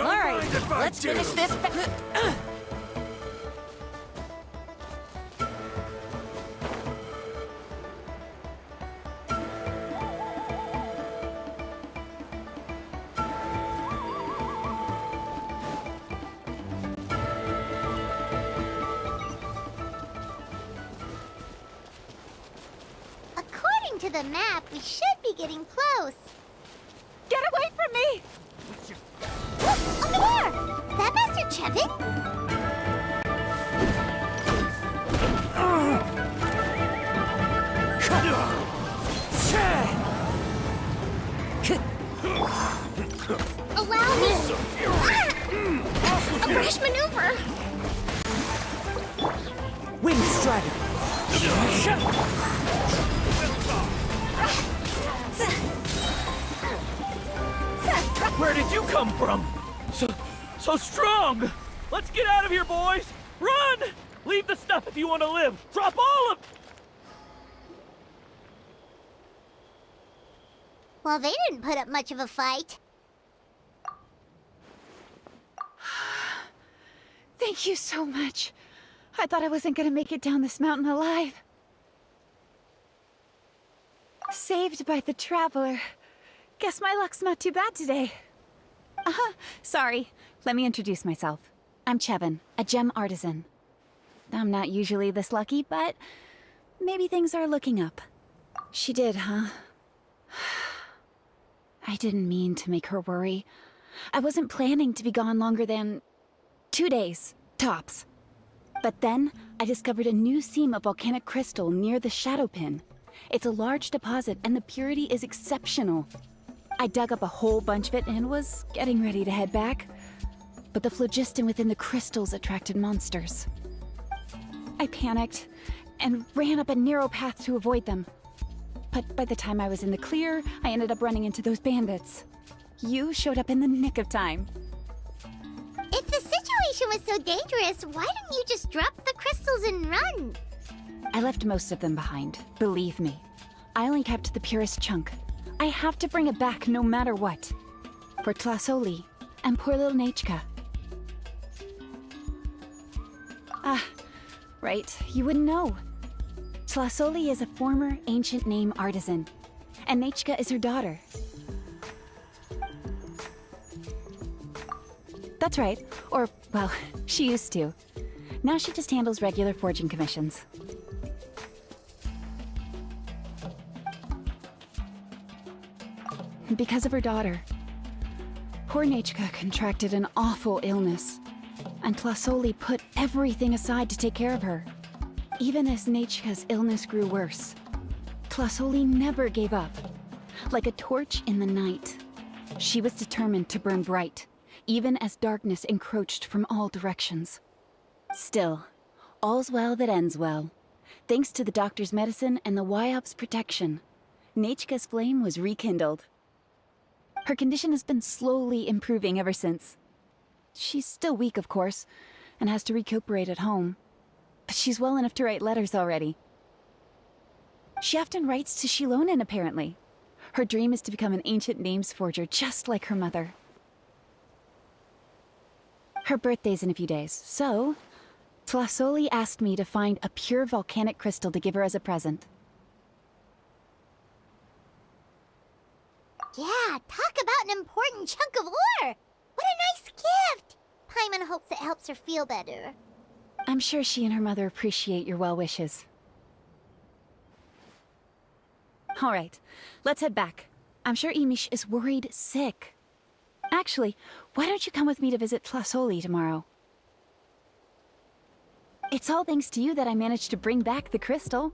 All right, let's finish this. According to the map, we should be getting close. Get away from me! Look, over there! Is that Master Chevin? Allow me! A rash maneuver! Wind Strider. Where did you come from? So strong! Let's get out of here, boys! Run! Leave the stuff if you want to live! Drop all of... Well, they didn't put up much of a fight. Thank you so much. I thought I wasn't gonna make it down this mountain alive. Saved by the Traveler. Guess my luck's not too bad today. Sorry. Let me introduce myself. I'm Chevin, a gem artisan. I'm not usually this lucky, but maybe things are looking up. She did, huh? I didn't mean to make her worry. I wasn't planning to be gone longer than 2 days, tops. But then, I discovered a new seam of volcanic crystal near the Shadow Pin. It's a large deposit, and the purity is exceptional. I dug up a whole bunch of it and was getting ready to head back. But the phlogiston within the crystals attracted monsters. I panicked and ran up a narrow path to avoid them. But by the time I was in the clear, I ended up running into those bandits. You showed up in the nick of time. If the situation was so dangerous, why didn't you just drop the crystals and run? I left most of them behind, believe me. I only kept the purest chunk. I have to bring it back no matter what. For Tlasoli and poor little Nechka. Ah, right, you wouldn't know. Tlasoli is a former ancient name artisan, and Nechka is her daughter. That's right, or, well, she used to. Now she just handles regular forging commissions. Because of her daughter. Poor Nechka contracted an awful illness, and Tlasoli put everything aside to take care of her. Even as Nechka's illness grew worse, Tlasoli never gave up. Like a torch in the night, she was determined to burn bright, even as darkness encroached from all directions. Still, all's well that ends well. Thanks to the doctor's medicine and the Wyop's protection, Nechka's flame was rekindled. Her condition has been slowly improving ever since. She's still weak, of course, and has to recuperate at home. But she's well enough to write letters already. She often writes to Xilonen, apparently. Her dream is to become an ancient names forger, just like her mother. Her birthday's in a few days, so Tlasoli asked me to find a pure volcanic crystal to give her as a present. Yeah, talk about an important chunk of ore! What a nice gift! Paimon hopes it helps her feel better. I'm sure she and her mother appreciate your well wishes. All right, let's head back. I'm sure Imish is worried sick. Actually, why don't you come with me to visit Tlasoli tomorrow? It's all thanks to you that I managed to bring back the crystal.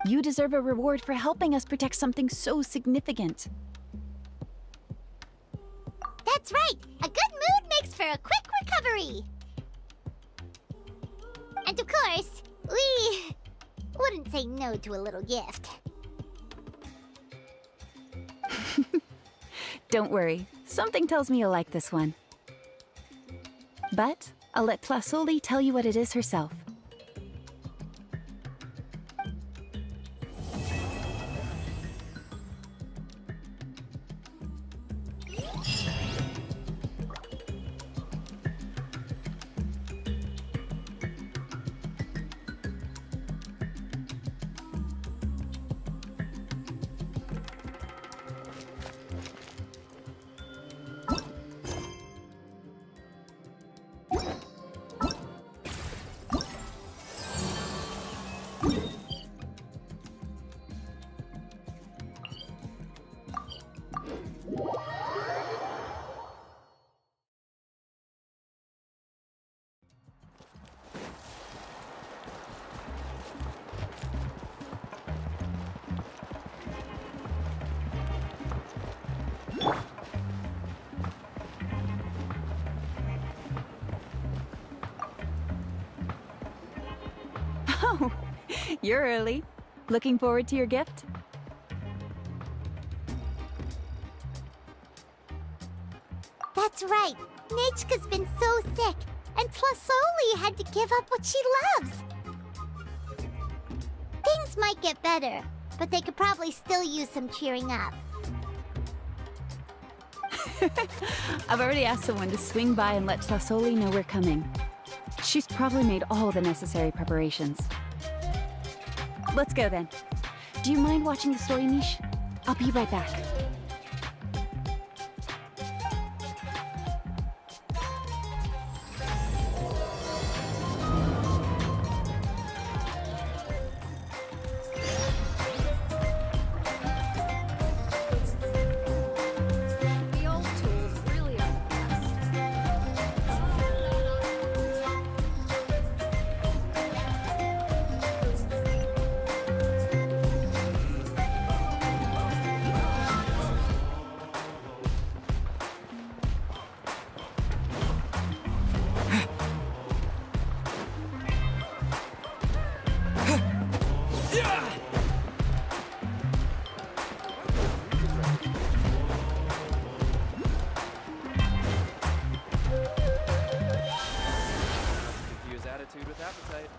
You deserve a reward for helping us protect something so significant. That's right! A good mood makes for a quick recovery! And of course, we wouldn't say no to a little gift. Don't worry, something tells me you'll like this one. But I'll let Tlasoli tell you what it is herself. Oh, you're early. Looking forward to your gift? That's right. Nechka's been so sick, and Tlasoli had to give up what she loves. Things might get better, but they could probably still use some cheering up. I've already asked someone to swing by and let Tlasoli know we're coming. She's probably made all the necessary preparations. Let's go then. Do you mind watching the story niche? I'll be right back. The old tools really are the best. Confuse attitude with appetite.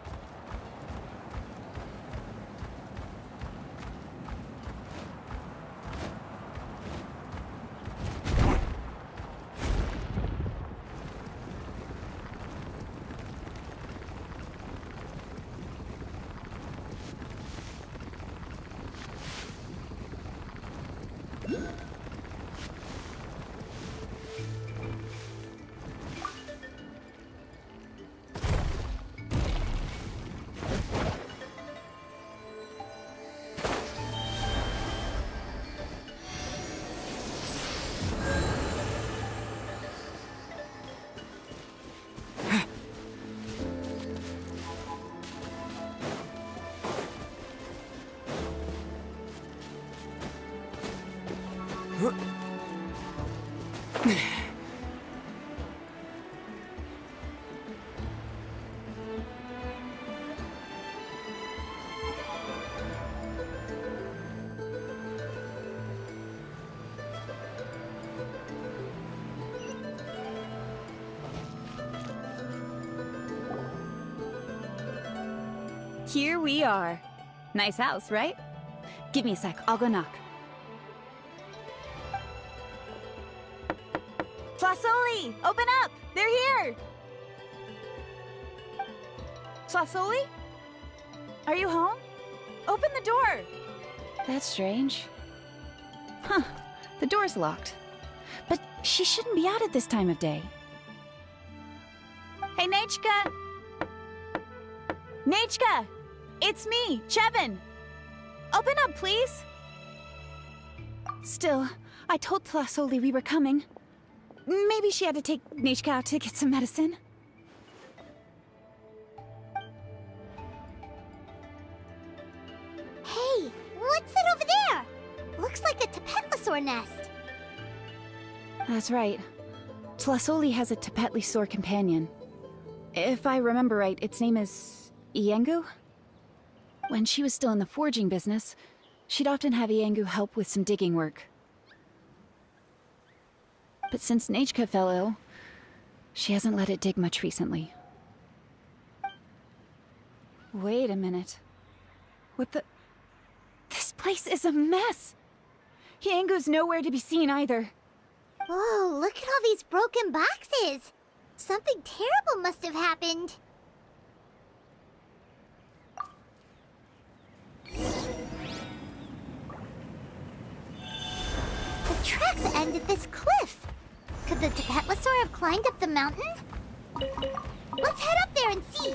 Here we are. Nice house, right? Give me a sec, I'll go knock. Tlasoli! Open up! They're here! Tlasoli? Are you home? Open the door! That's strange. Huh, the door's locked. But she shouldn't be out at this time of day. Hey, Nechka! Nechka! It's me, Chevin! Open up, please! Still, I told Tlasoli we were coming. Maybe she had to take Nechka out to get some medicine. Hey, what's that over there? Looks like a Tapetlosaur nest. That's right. Tlasoli has a Tapetlosaur companion. If I remember right, its name is Iengu? When she was still in the forging business, she'd often have Iengu help with some digging work. But since Nechka fell ill, she hasn't let it dig much recently. Wait a minute. What the... This place is a mess! Iengu's nowhere to be seen either. Whoa, look at all these broken boxes. Something terrible must have happened. The tracks end at this cliff. Could the Tapetlosaur have climbed up the mountain? Let's head up there and see.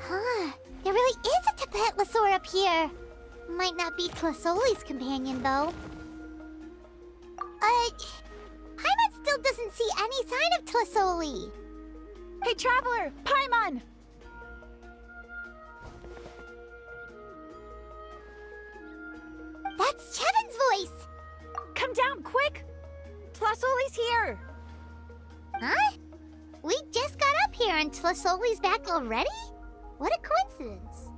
Huh, there really is a Tapetlosaur up here. Might not be Tlasoli's companion, though. Paimon still doesn't see any sign of Tlasoli. Hey, Traveler! Paimon! That's Chevin's voice! Come down, quick! Tlasoli's here! Huh? We just got up here and Tlasoli's back already? What a coincidence.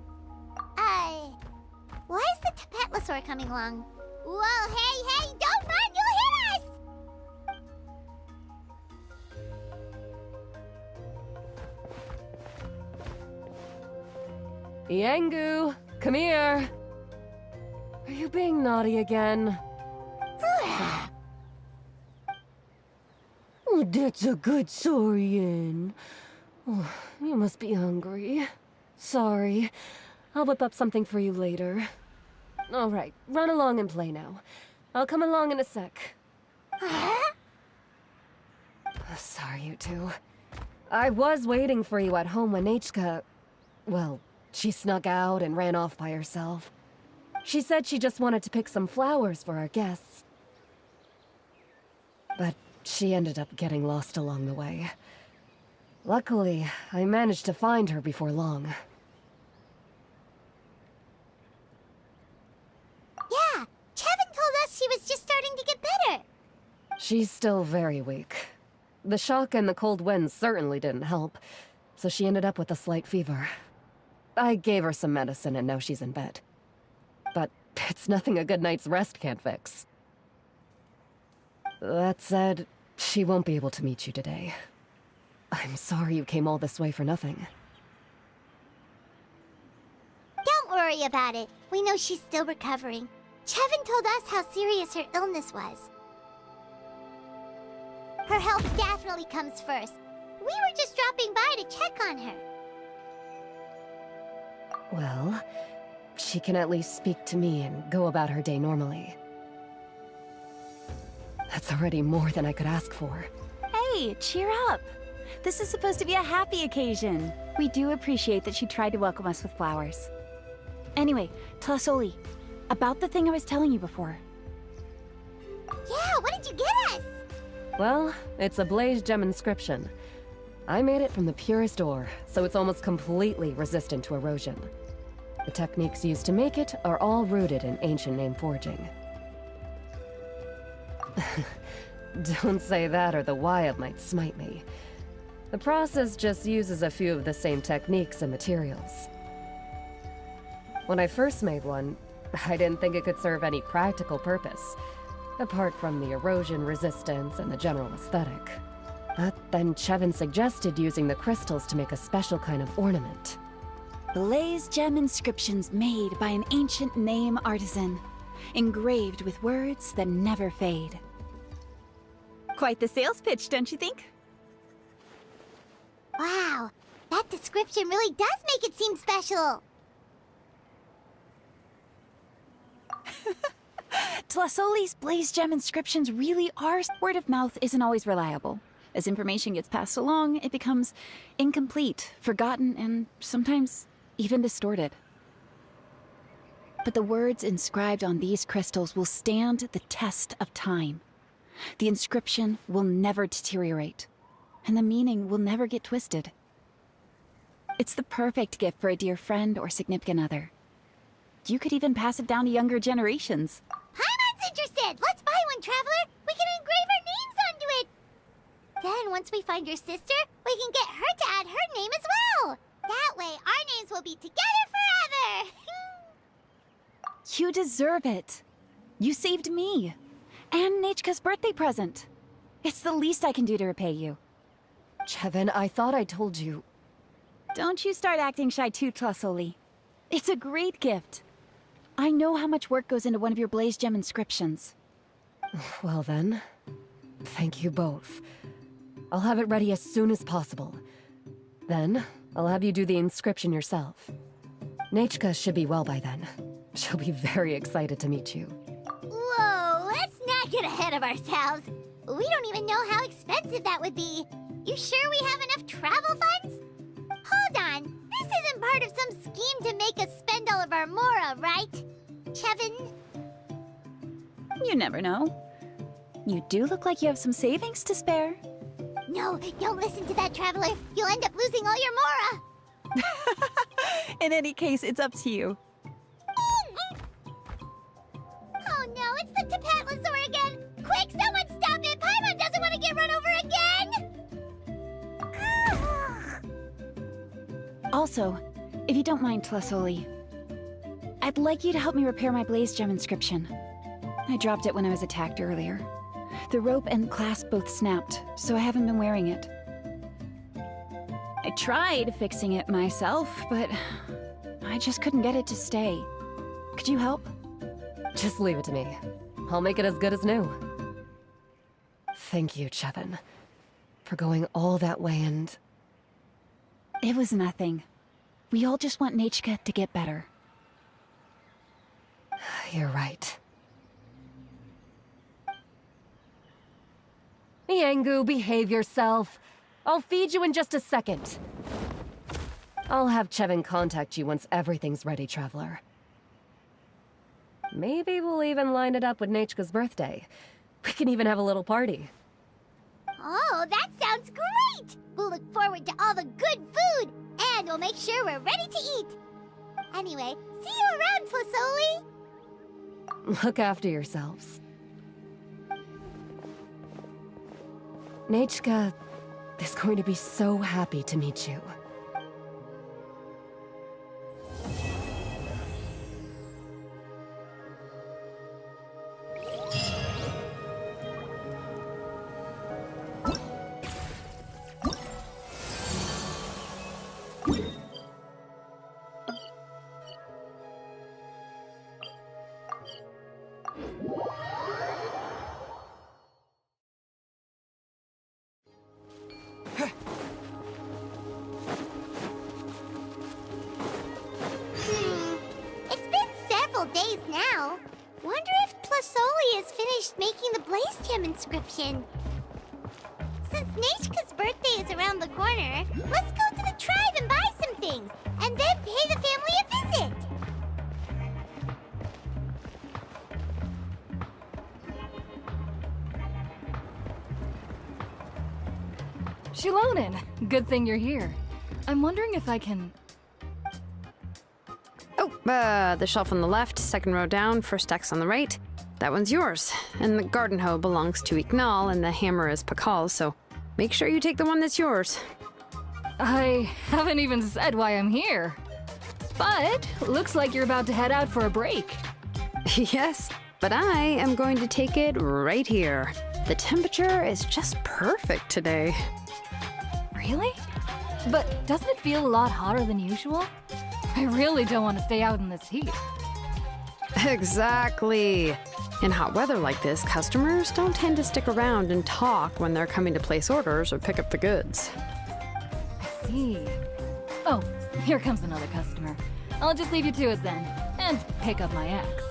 Why is the Tapetlosaur coming along? Whoa, hey, don't run, you'll hit us! Yangu, come here. Are you being naughty again? Oh, that's a good Saurian. Oh, you must be hungry. Sorry. I'll whip up something for you later. All right, run along and play now. I'll come along in a sec. Sorry, you two. I was waiting for you at home when Nechka... Well, she snuck out and ran off by herself. She said she just wanted to pick some flowers for our guests. But she ended up getting lost along the way. Luckily, I managed to find her before long. Yeah, Chevin told us she was just starting to get better. She's still very weak. The shock and the cold winds certainly didn't help, so she ended up with a slight fever. I gave her some medicine and now she's in bed. But it's nothing a good night's rest can't fix. That said, she won't be able to meet you today. I'm sorry you came all this way for nothing. Don't worry about it. We know she's still recovering. Chevin told us how serious her illness was. Her health definitely comes first. We were just dropping by to check on her. Well, she can at least speak to me and go about her day normally. That's already more than I could ask for. Hey, cheer up! This is supposed to be a happy occasion. We do appreciate that she tried to welcome us with flowers. Anyway, Tlasoli, about the thing I was telling you before. Yeah, what did you get us? Well, it's a blaze gem inscription. I made it from the purest ore, so it's almost completely resistant to erosion. The techniques used to make it are all rooted in ancient name forging. Don't say that or the Wild might smite me. The process just uses a few of the same techniques and materials. When I first made one, I didn't think it could serve any practical purpose, apart from the erosion resistance and the general aesthetic. But then Chevin suggested using the crystals to make a special kind of ornament. Blaze gem inscriptions made by an ancient name artisan, engraved with words that never fade. Quite the sales pitch, don't you think? Wow, that description really does make it seem special. Tlasoli's Blaze Gem inscriptions really are. Word of mouth isn't always reliable. As information gets passed along, it becomes incomplete, forgotten, and sometimes even distorted. But the words inscribed on these crystals will stand the test of time. The inscription will never deteriorate, and the meaning will never get twisted. It's the perfect gift for a dear friend or significant other. You could even pass it down to younger generations. Paimon's interested! Let's buy one, Traveler! We can engrave our names onto it! Then, once we find your sister, we can get her to add her name as well! That way, our names will be together forever! You deserve it. You saved me. And Nechka's birthday present. It's the least I can do to repay you. Chevin, I thought I told you. Don't you start acting shy too, Tlasoli. It's a great gift. I know how much work goes into one of your Blaze Gem inscriptions. Well then, thank you both. I'll have it ready as soon as possible. Then, I'll have you do the inscription yourself. Nechka should be well by then. She'll be very excited to meet you. Whoa, let's not get ahead of ourselves. We don't even know how expensive that would be. You sure we have enough travel funds? Hold on, this isn't part of some scheme to make us spend all of our mora, right? Chevin? You never know. You do look like you have some savings to spare. No, don't listen to that, Traveler. You'll end up losing all your mora. In any case, it's up to you. Oh no, it's the Tapatlosaur again! Quick, someone stop it! Paimon doesn't want to get run over again! Also, if you don't mind, Tlasoli, I'd like you to help me repair my Blaze Gem inscription. I dropped it when I was attacked earlier. The rope and clasp both snapped, so I haven't been wearing it. I tried fixing it myself, but I just couldn't get it to stay. Could you help? Just leave it to me. I'll make it as good as new. Thank you, Chevin, for going all that way and... It was nothing. We all just want Nechka to get better. You're right. Yangu, behave yourself. I'll feed you in just a second. I'll have Chevin contact you once everything's ready, Traveler. Maybe we'll even line it up with Nechka's birthday. We can even have a little party. Oh, that sounds great! We'll look forward to all the good food, and we'll make sure we're ready to eat. Anyway, see you around, Tlasoli! Look after yourselves. Nechka is going to be so happy to meet you. It's been several days now. Wonder if Tlasoli has finished making the Blaze Gem inscription. Since Nechka's birthday is around the corner, let's go to the tribe and buy some things, and then pay the family a visit. Xilonen, good thing you're here. I'm wondering if I can... Oh, the shelf on the left, second row down, first X on the right. That one's yours. And the garden hoe belongs to Ignal, and the hammer is Pakal's, so make sure you take the one that's yours. I haven't even said why I'm here. But looks like you're about to head out for a break. Yes, but I am going to take it right here. The temperature is just perfect today. Really? But doesn't it feel a lot hotter than usual? I really don't want to stay out in this heat. Exactly. In hot weather like this, customers don't tend to stick around and talk when they're coming to place orders or pick up the goods. I see. Oh, here comes another customer. I'll just leave you to it then, and pick up my axe.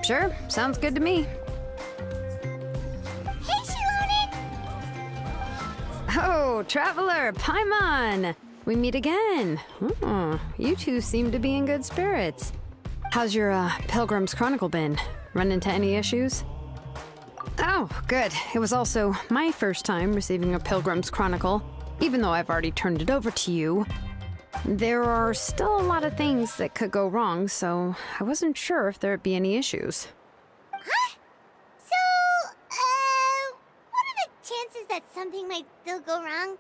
Sure, sounds good to me. Hey, Xilonen! Oh, Traveler, Paimon! We meet again. You two seem to be in good spirits. How's your Pilgrim's Chronicle been? Run into any issues? Oh, good. It was also my first time receiving a Pilgrim's Chronicle, even though I've already turned it over to you. There are still a lot of things that could go wrong, so I wasn't sure if there'd be any issues. Huh? So, what are the chances that something might still go wrong?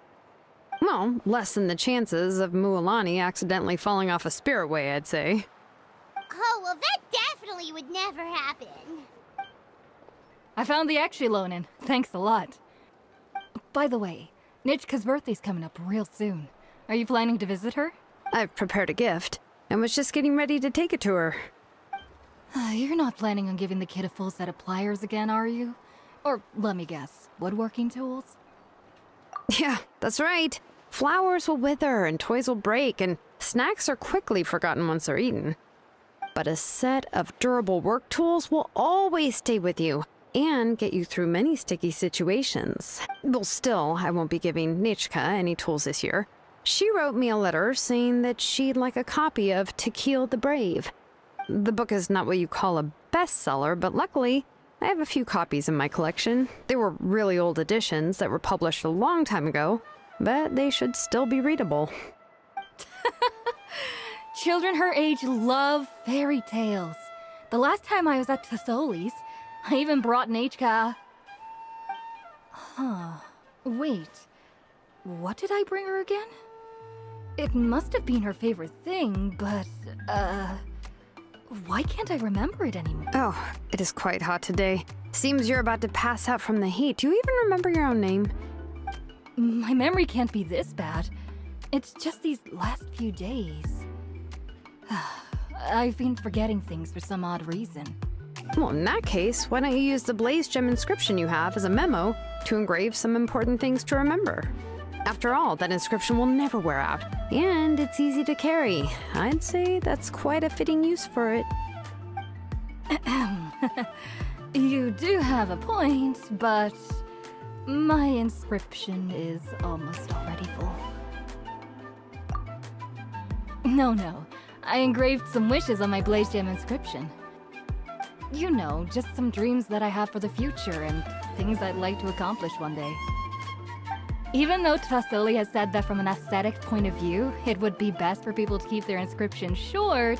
Well, less than the chances of Mualani accidentally falling off a spirit way, I'd say. Oh, well, that definitely would never happen. I found the Xilonen. Thanks a lot. By the way, Nichka's birthday's coming up real soon. Are you planning to visit her? I've prepared a gift, and was just getting ready to take it to her. You're not planning on giving the kid a full set of pliers again, are you? Or, let me guess, woodworking tools? Yeah, that's right. Flowers will wither, and toys will break, and snacks are quickly forgotten once they're eaten. But a set of durable work tools will always stay with you, and get you through many sticky situations. Well, still, I won't be giving Nichka any tools this year. She wrote me a letter saying that she'd like a copy of To Kill the Brave. The book is not what you call a bestseller, but luckily, I have a few copies in my collection. They were really old editions that were published a long time ago, but they should still be readable. Children her age love fairy tales. The last time I was at Tasoli's, I even brought Nichka. Wait. What did I bring her again? It must have been her favorite thing, but, why can't I remember it anymore? Oh, it is quite hot today. Seems you're about to pass out from the heat. Do you even remember your own name? My memory can't be this bad. It's just these last few days. I've been forgetting things for some odd reason. Well, in that case, why don't you use the Blaze Gem inscription you have as a memo to engrave some important things to remember? After all, that inscription will never wear out, and it's easy to carry. I'd say that's quite a fitting use for it. You do have a point, but my inscription is almost already full. No. I engraved some wishes on my Blaze Gem inscription. You know, just some dreams that I have for the future and things I'd like to accomplish one day. Even though Tasoli has said that from an aesthetic point of view, it would be best for people to keep their inscription short,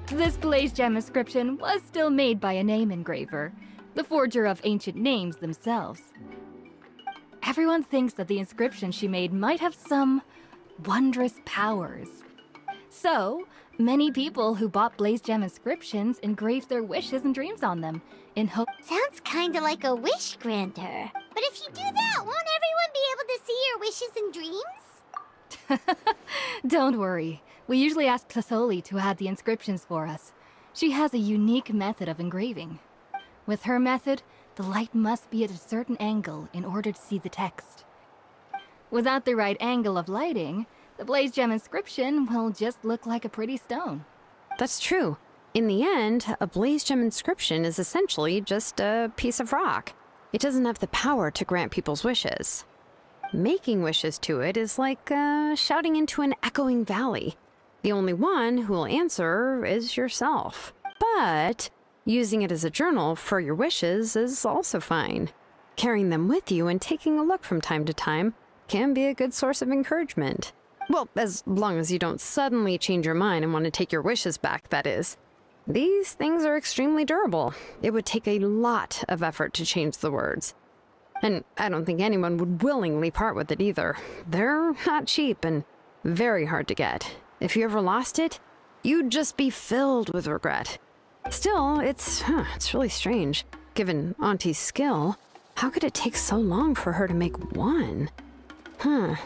this Blaze Gem inscription was still made by a name engraver, the forger of ancient names themselves. Everyone thinks that the inscription she made might have some wondrous powers. So, many people who bought Blaze Gem inscriptions engraved their wishes and dreams on them, in hope— Sounds kinda like a wish granter. But if you do that, won't everyone be able to see your wishes and dreams? Don't worry. We usually ask Tasoli to add the inscriptions for us. She has a unique method of engraving. With her method, the light must be at a certain angle in order to see the text. Without the right angle of lighting, the Blaze Gem inscription will just look like a pretty stone. That's true. In the end, a Blaze Gem inscription is essentially just a piece of rock. It doesn't have the power to grant people's wishes. Making wishes to it is like shouting into an echoing valley. The only one who will answer is yourself. But using it as a journal for your wishes is also fine. Carrying them with you and taking a look from time to time can be a good source of encouragement. Well, as long as you don't suddenly change your mind and want to take your wishes back, that is. These things are extremely durable. It would take a lot of effort to change the words. And I don't think anyone would willingly part with it either. They're not cheap and very hard to get. If you ever lost it, you'd just be filled with regret. Still, it's really strange. Given Auntie's skill, how could it take so long for her to make one? Oh,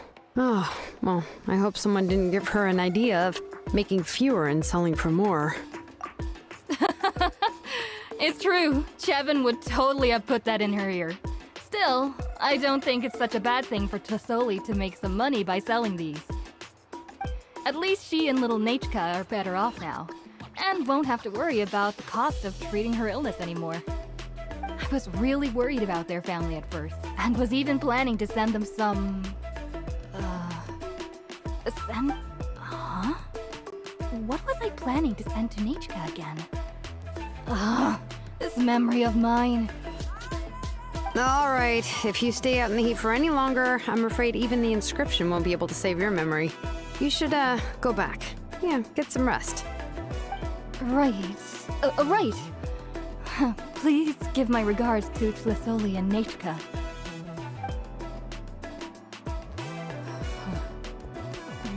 well, I hope someone didn't give her an idea of making fewer and selling for more. It's true. Chevin would totally have put that in her ear. Still, I don't think it's such a bad thing for Tasoli to make some money by selling these. At least she and little Nichka are better off now. and won't have to worry about the cost of treating her illness anymore. I was really worried about their family at first, and was even planning to send them some... Huh? What was I planning to send to Nechka again? This memory of mine. All right, if you stay out in the heat for any longer, I'm afraid even the inscription won't be able to save your memory. You should, go back. Yeah, get some rest. Right. Right. Please give my regards to Tlisoli and Nechka.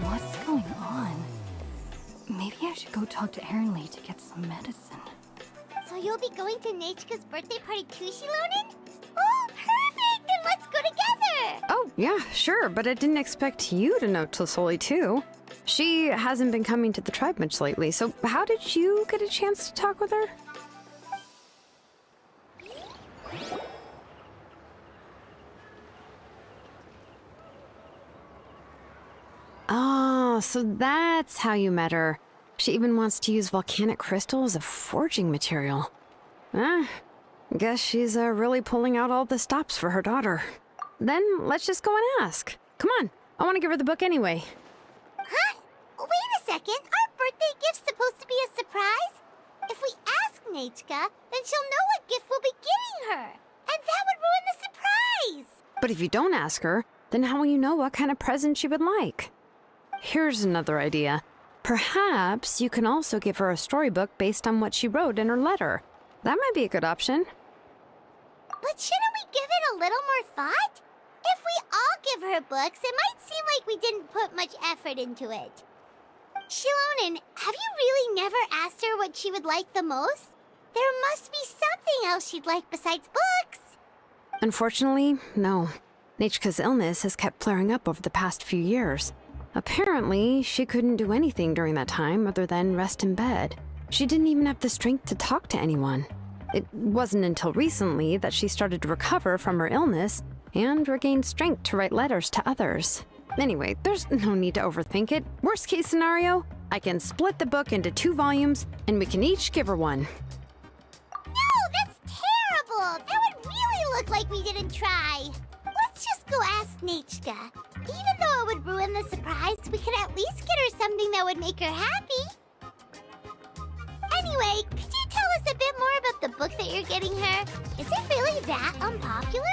What's going on? Maybe I should go talk to Ernly to get some medicine. So you'll be going to Nechka's birthday party too, Xilonen? Oh, perfect! Then let's go together! Oh, yeah, sure, but I didn't expect you to know Tlisoli too. She hasn't been coming to the tribe much lately, so how did you get a chance to talk with her? Oh, so that's how you met her. She even wants to use volcanic crystal as a forging material. Guess she's really pulling out all the stops for her daughter. Then let's just go and ask. Come on, I want to give her the book anyway. Huh? Wait a second. Our birthday gift's supposed to be a surprise? If we ask Nechka, then she'll know what gift we'll be giving her. And that would ruin the surprise! But if you don't ask her, then how will you know what kind of present she would like? Here's another idea. Perhaps you can also give her a storybook based on what she wrote in her letter. That might be a good option. But shouldn't we give it a little more thought? If we all give her books, it might seem like we didn't put much effort into it. Xilonen, have you really never asked her what she would like the most? There must be something else she'd like besides books. Unfortunately, no. Nechka's illness has kept flaring up over the past few years. Apparently, she couldn't do anything during that time other than rest in bed. She didn't even have the strength to talk to anyone. It wasn't until recently that she started to recover from her illness and regained strength to write letters to others. Anyway, there's no need to overthink it. Worst case scenario, I can split the book into 2 volumes and we can each give her one. No, that's terrible! That would really look like we didn't try. Let's just go ask Nechka. Even though it would ruin the surprise, we could at least get her something that would make her happy. Anyway, could you tell us a bit more about the book that you're getting her? Is it really that unpopular?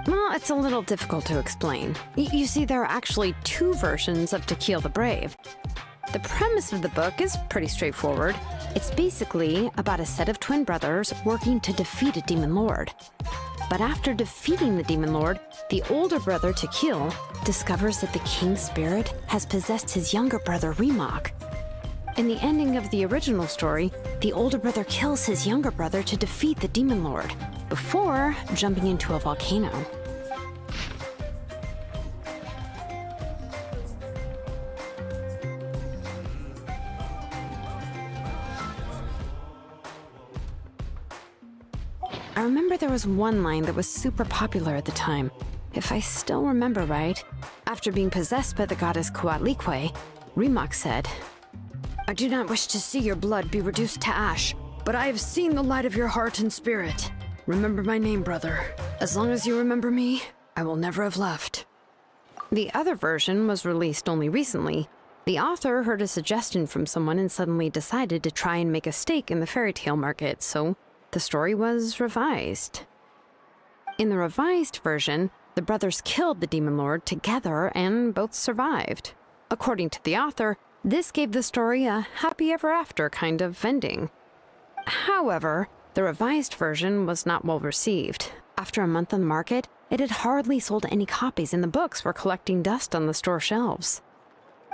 Well, it's a little difficult to explain. You see, there are actually 2 versions of To Kill the Brave. The premise of the book is pretty straightforward. It's basically about a set of twin brothers working to defeat a demon lord. But after defeating the demon lord, the older brother, To Kill, discovers that the king's spirit has possessed his younger brother, Remok. In the ending of the original story, the older brother kills his younger brother to defeat the demon lord, before jumping into a volcano. I remember there was one line that was super popular at the time. If I still remember right, after being possessed by the goddess Coatlicue, Remok said, "I do not wish to see your blood be reduced to ash, but I have seen the light of your heart and spirit. Remember my name, brother. As long as you remember me, I will never have left." The other version was released only recently. The author heard a suggestion from someone and suddenly decided to try and make a stake in the fairy tale market, so the story was revised. In the revised version, the brothers killed the demon lord together and both survived. According to the author, this gave the story a happy ever after kind of ending. However, the revised version was not well received. After a month on the market, it had hardly sold any copies and the books were collecting dust on the store shelves.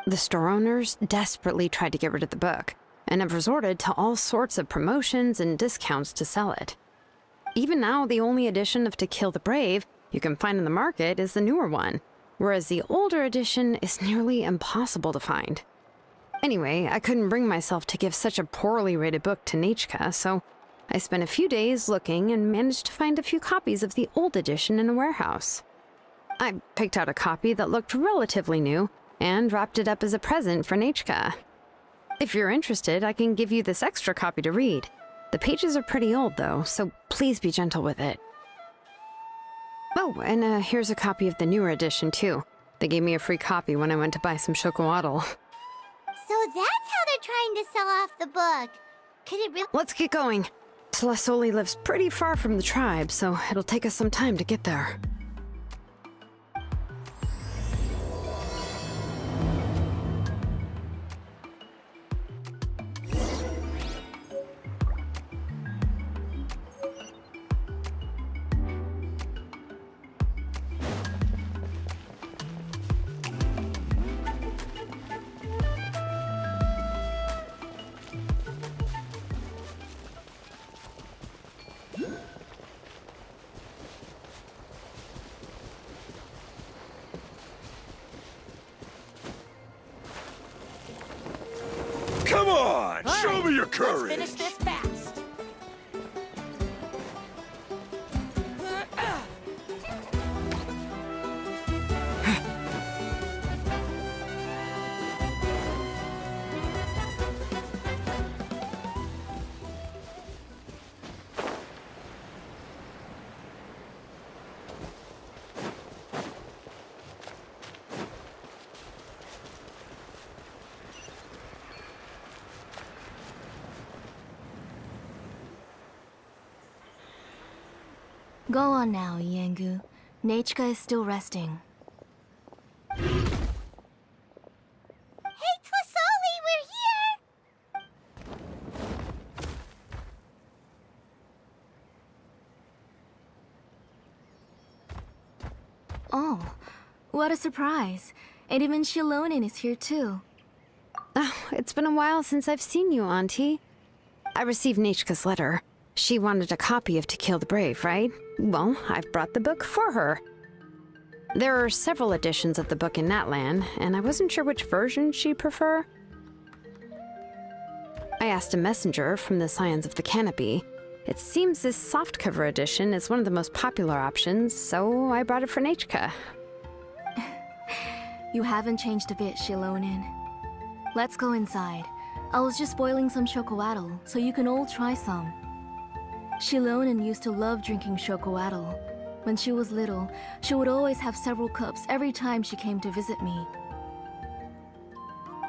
The store owners desperately tried to get rid of the book and have resorted to all sorts of promotions and discounts to sell it. Even now, the only edition of To Kill the Brave you can find in the market is the newer one, whereas the older edition is nearly impossible to find. Anyway, I couldn't bring myself to give such a poorly rated book to Nechka, so I spent a few days looking and managed to find a few copies of the old edition in a warehouse. I picked out a copy that looked relatively new and wrapped it up as a present for Nechka. If you're interested, I can give you this extra copy to read. The pages are pretty old, though, so please be gentle with it. Oh, and here's a copy of the newer edition, too. They gave me a free copy when I went to buy some chocolatl. So that's how they're trying to sell off the book. Could it really— Let's get going. Tlasoli lives pretty far from the tribe, so it'll take us some time to get there. Come on! Show me your courage! Let's finish this fast. Go on now, Yengu. Nechika is still resting. Hey, Tlasoli, we're here! Oh, what a surprise. And even Xilonen is here too. Oh, it's been a while since I've seen you, Auntie. I received Nechika's letter. She wanted a copy of To Kill the Brave, right? Well, I've brought the book for her. There are several editions of the book in Natlan, and I wasn't sure which version she'd prefer. I asked a messenger from the Scions of the Canopy. It seems this softcover edition is one of the most popular options, so I brought it for Nechika. You haven't changed a bit, Xilonen. Let's go inside. I was just boiling some chocolatl, so you can all try some. Xilonen used to love drinking chocolatl. When she was little, she would always have several cups every time she came to visit me.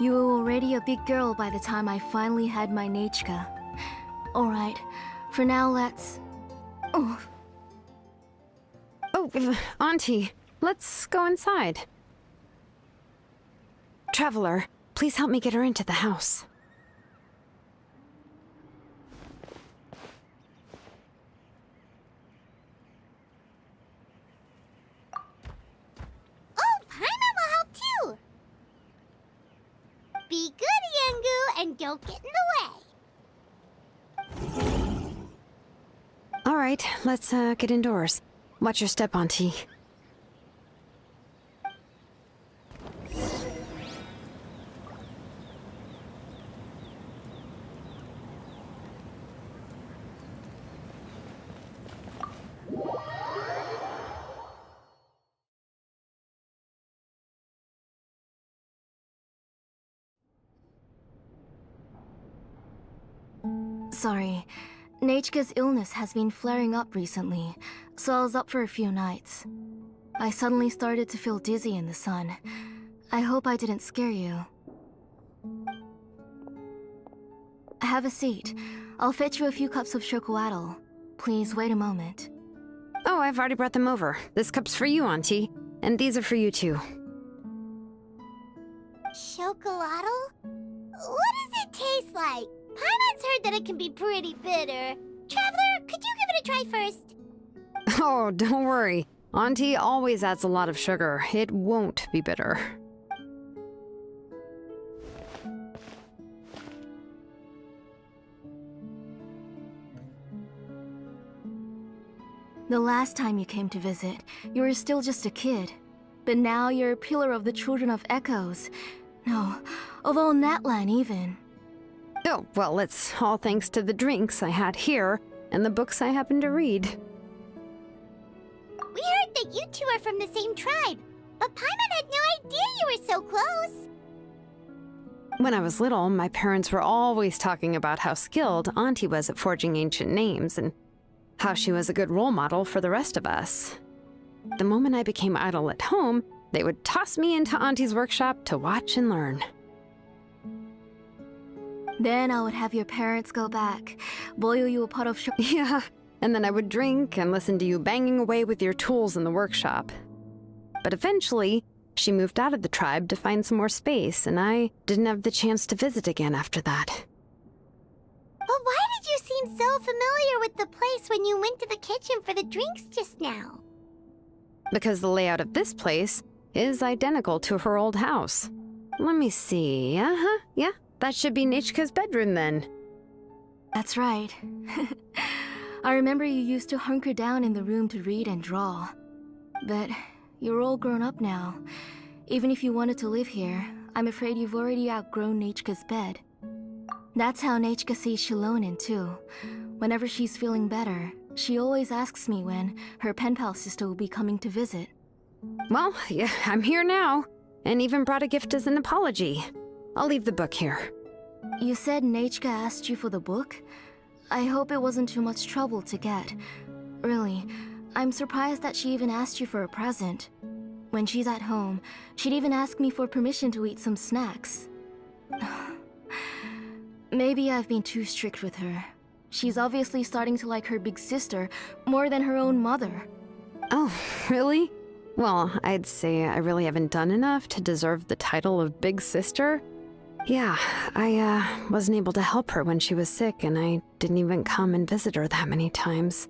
You were already a big girl by the time I finally had my Nechika. Alright, for now let's... Oh, Auntie, let's go inside. Traveler, please help me get her into the house. Oh, Paimon will help too! Be good, Yengu, and don't get in the way. All right, let's get indoors. Watch your step, Auntie. sorry. Nechika's illness has been flaring up recently, so I was up for a few nights. I suddenly started to feel dizzy in the sun. I hope I didn't scare you. Have a seat. I'll fetch you a few cups of chocolatl. Please wait a moment. Oh, I've already brought them over. This cup's for you, Auntie. And these are for you, too. Chocolatl? What does it taste like? Paimon's heard that it can be pretty bitter. Traveler, could you give it a try first? Oh, don't worry. Auntie always adds a lot of sugar. It won't be bitter. The last time you came to visit, you were still just a kid. But now you're a pillar of the Children of Echoes. No, of all Natlan even. Oh, well, it's all thanks to the drinks I had here and the books I happened to read. We heard that you two are from the same tribe, but Paimon had no idea you were so close. When I was little, my parents were always talking about how skilled Auntie was at forging ancient names and how she was a good role model for the rest of us. The moment I became idle at home, they would toss me into Auntie's workshop to watch and learn. Then I would have your parents go back, boil you a pot of sugar. Yeah, and then I would drink and listen to you banging away with your tools in the workshop. But eventually, she moved out of the tribe to find some more space, and I didn't have the chance to visit again after that. But why did you seem so familiar with the place when you went to the kitchen for the drinks just now? Because the layout of this place is identical to her old house. Let me see. Yeah, that should be Nechka's bedroom then. That's right. I remember you used to hunker down in the room to read and draw. But you're all grown up now. Even if you wanted to live here, I'm afraid you've already outgrown Nechka's bed. That's how Nechka sees Xilonen too. Whenever she's feeling better, she always asks me when her pen pal sister will be coming to visit. Well, yeah, I'm here now, and even brought a gift as an apology. I'll leave the book here. You said Nechka asked you for the book? I hope it wasn't too much trouble to get. Really, I'm surprised that she even asked you for a present. When she's at home, she'd even ask me for permission to eat some snacks. Maybe I've been too strict with her. She's obviously starting to like her big sister more than her own mother. Oh, really? Well, I'd say I really haven't done enough to deserve the title of big sister. Yeah, I wasn't able to help her when she was sick, and I didn't even come and visit her that many times.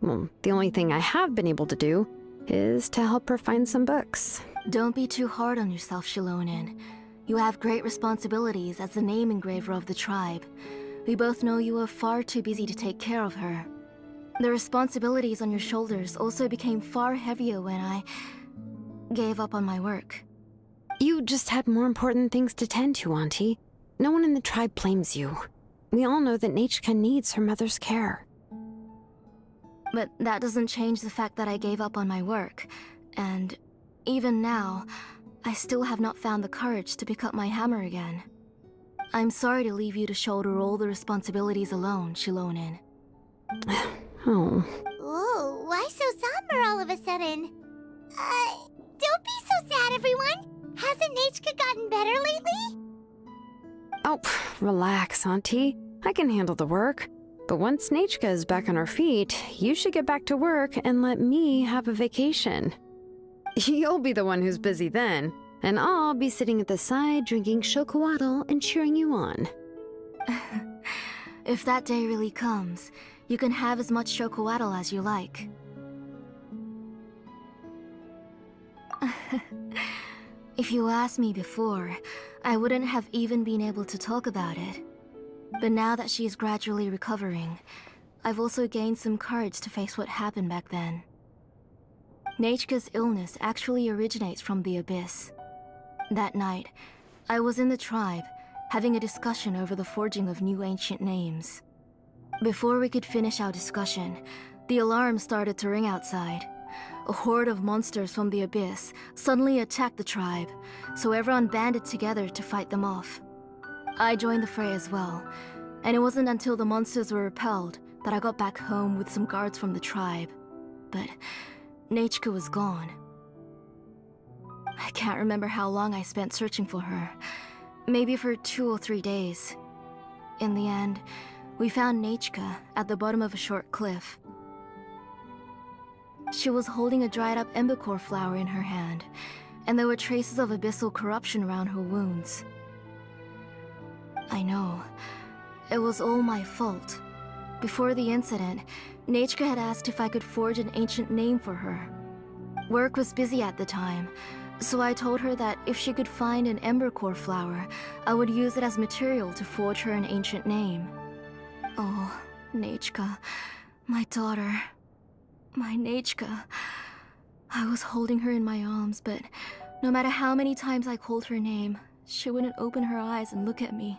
Well, the only thing I have been able to do is to help her find some books. Don't be too hard on yourself, Xilonen. You have great responsibilities as the name engraver of the tribe. We both know you are far too busy to take care of her. The responsibilities on your shoulders also became far heavier when I gave up on my work. You just had more important things to tend to, Auntie. No one in the tribe blames you. We all know that Nechka needs her mother's care. But that doesn't change the fact that I gave up on my work. And even now, I still have not found the courage to pick up my hammer again. I'm sorry to leave you to shoulder all the responsibilities alone, Xilonen. Oh. Whoa, why so somber all of a sudden? Don't be so sad, everyone! Hasn't Nechka gotten better lately? Oh, relax, Auntie. I can handle the work. But once Nechka is back on her feet, you should get back to work and let me have a vacation. You'll be the one who's busy then, and I'll be sitting at the side drinking chocolatl and cheering you on. If that day really comes, you can have as much chocolatl as you like. If you asked me before, I wouldn't have even been able to talk about it. But now that she is gradually recovering, I've also gained some courage to face what happened back then. Nechka's illness actually originates from the Abyss. That night, I was in the tribe, having a discussion over the forging of new ancient names. Before we could finish our discussion, the alarm started to ring outside. A horde of monsters from the Abyss suddenly attacked the tribe, so everyone banded together to fight them off. I joined the fray as well, and it wasn't until the monsters were repelled that I got back home with some guards from the tribe. But Nechka was gone. I can't remember how long I spent searching for her. Maybe for 2 or 3 days. In the end, we found Nechka at the bottom of a short cliff. She was holding a dried-up embercore flower in her hand, and there were traces of abyssal corruption around her wounds. I know. It was all my fault. Before the incident, Nechka had asked if I could forge an ancient name for her. Work was busy at the time, so I told her that if she could find an embercore flower, I would use it as material to forge her an ancient name. Oh, Nechka, my daughter. My Nechka. I was holding her in my arms, but no matter how many times I called her name, she wouldn't open her eyes and look at me.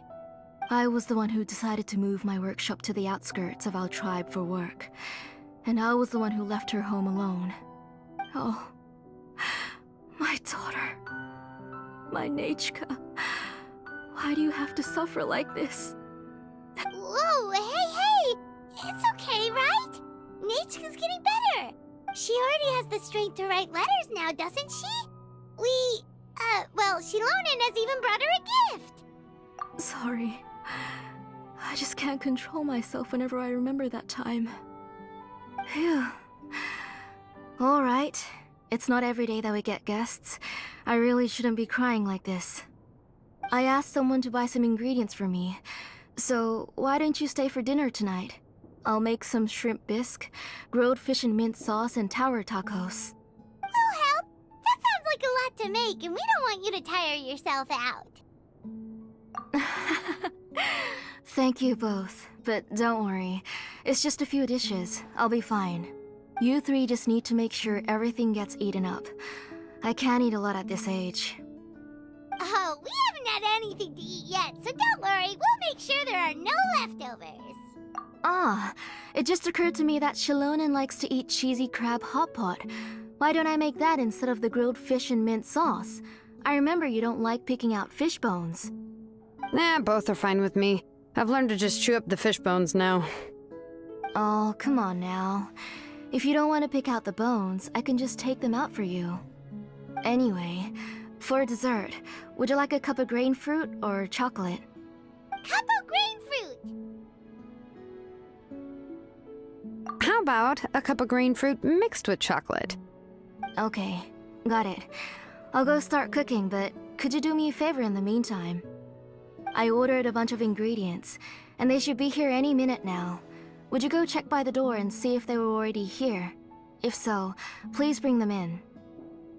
I was the one who decided to move my workshop to the outskirts of our tribe for work, and I was the one who left her home alone. Oh, my daughter. My Nechka. Why do you have to suffer like this? Whoa, hey! It's okay, right? Nechka's getting better. She already has the strength to write letters now, doesn't she? Well, Xilonen has even brought her a gift. Sorry. I just can't control myself whenever I remember that time. Phew. Alright. It's not every day that we get guests. I really shouldn't be crying like this. I asked someone to buy some ingredients for me. So, why don't you stay for dinner tonight? I'll make some shrimp bisque, grilled fish and mint sauce, and tower tacos. We'll help. That sounds like a lot to make, and we don't want you to tire yourself out. Thank you both, but don't worry. It's just a few dishes. I'll be fine. You three just need to make sure everything gets eaten up. I can't eat a lot at this age. Oh, we haven't had anything to eat yet, so don't worry. We'll make sure there are no leftovers. Ah, it just occurred to me that Xilonen likes to eat cheesy crab hot pot. Why don't I make that instead of the grilled fish and mint sauce? I remember you don't like picking out fish bones. Nah, both are fine with me. I've learned to just chew up the fish bones now. Oh, come on now. If you don't want to pick out the bones, I can just take them out for you. Anyway, for dessert, would you like a cup of grain fruit or chocolate? Cup of grain fruit! How about a cup of green fruit mixed with chocolate? Okay, got it. I'll go start cooking, but could you do me a favor in the meantime? I ordered a bunch of ingredients, and they should be here any minute now. Would you go check by the door and see if they were already here? If so, please bring them in.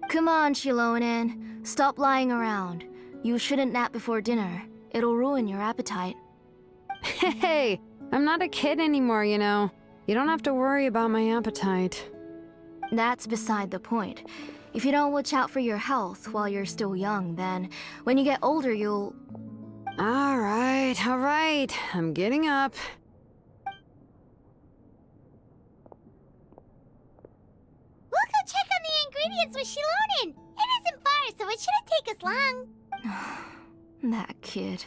Come on, Xilonen. Stop lying around. You shouldn't nap before dinner. It'll ruin your appetite. Hey, I'm not a kid anymore, you know. You don't have to worry about my appetite. That's beside the point. If you don't watch out for your health while you're still young, then when you get older, you'll... All right. I'm getting up. We'll go check on the ingredients with Xilonen. It isn't far, so it shouldn't take us long. That kid.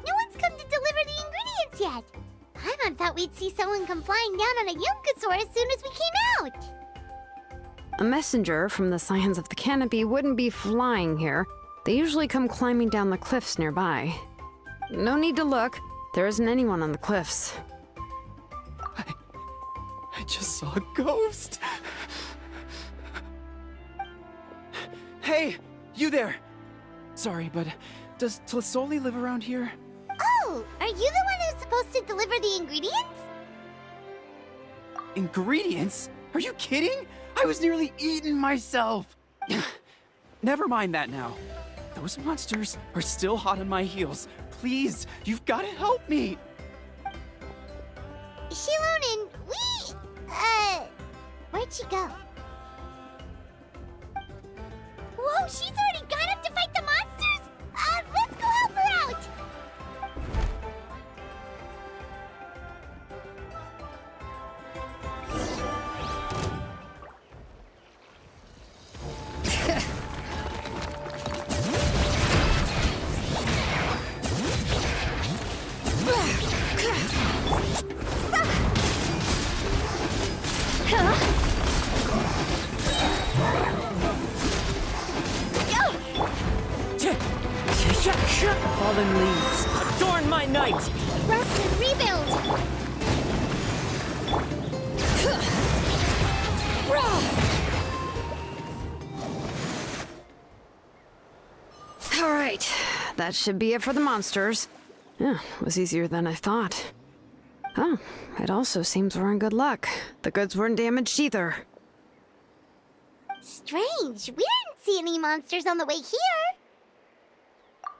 No one's come to deliver the ingredients yet. Paimon thought we'd see someone come flying down on a Yunkasaur as soon as we came out. A messenger from the Scions of the Canopy wouldn't be flying here. They usually come climbing down the cliffs nearby. No need to look. There isn't anyone on the cliffs. I just saw a ghost. Hey, you there. Sorry, but does Tlasoli live around here? Oh, are you the one who's supposed to deliver the ingredients? Ingredients? Are you kidding? I was nearly eaten myself. Never mind that now. Those monsters are still hot on my heels. Please, you've got to help me. Xilonen, where'd she go? Whoa, she's already gone up to fight the monsters? Let's go help her out! Fallen leaves, adorn my night! Rest and rebuild! All right, that should be it for the monsters. Yeah, it was easier than I thought. Oh, it also seems we're in good luck. The goods weren't damaged either. Strange, we didn't see any monsters on the way here.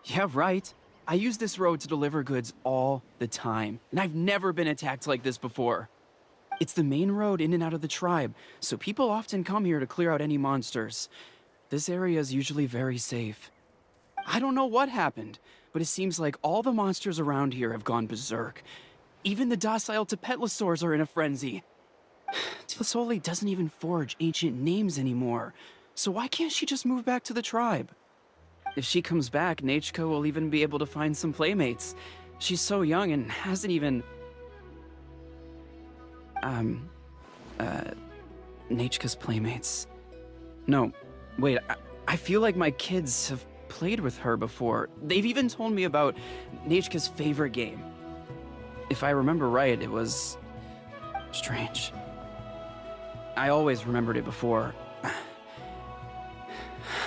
Yeah, right. I use this road to deliver goods all the time, and I've never been attacked like this before. It's the main road in and out of the tribe, so people often come here to clear out any monsters. This area is usually very safe. I don't know what happened, but it seems like all the monsters around here have gone berserk. Even the docile Tepetlosaurs are in a frenzy. Tlasoli doesn't even forge ancient names anymore, so why can't she just move back to the tribe? If she comes back, Nechka will even be able to find some playmates. She's so young and hasn't even... Nechka's playmates. No, wait, I feel like my kids have played with her before. They've even told me about Nechka's favorite game. If I remember right, it was... strange. I always remembered it before.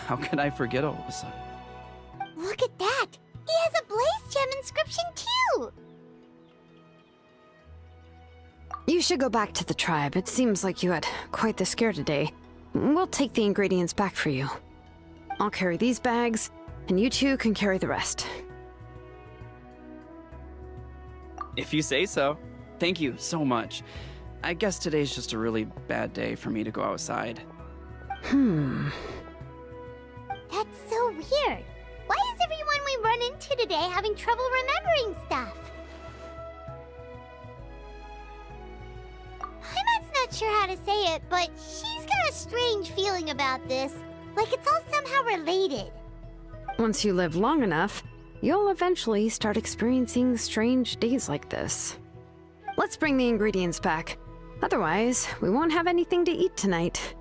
How could I forget all of a sudden? Look at that! He has a Blaze Gem inscription too! You should go back to the tribe. It seems like you had quite the scare today. We'll take the ingredients back for you. I'll carry these bags, and you two can carry the rest. If you say so. Thank you so much. I guess today's just a really bad day for me to go outside. That's so weird. Why is everyone we run into today having trouble remembering stuff? Paimon's not sure how to say it, but she's got a strange feeling about this. Like it's all somehow related. Once you live long enough, you'll eventually start experiencing strange days like this. Let's bring the ingredients back. Otherwise, we won't have anything to eat tonight.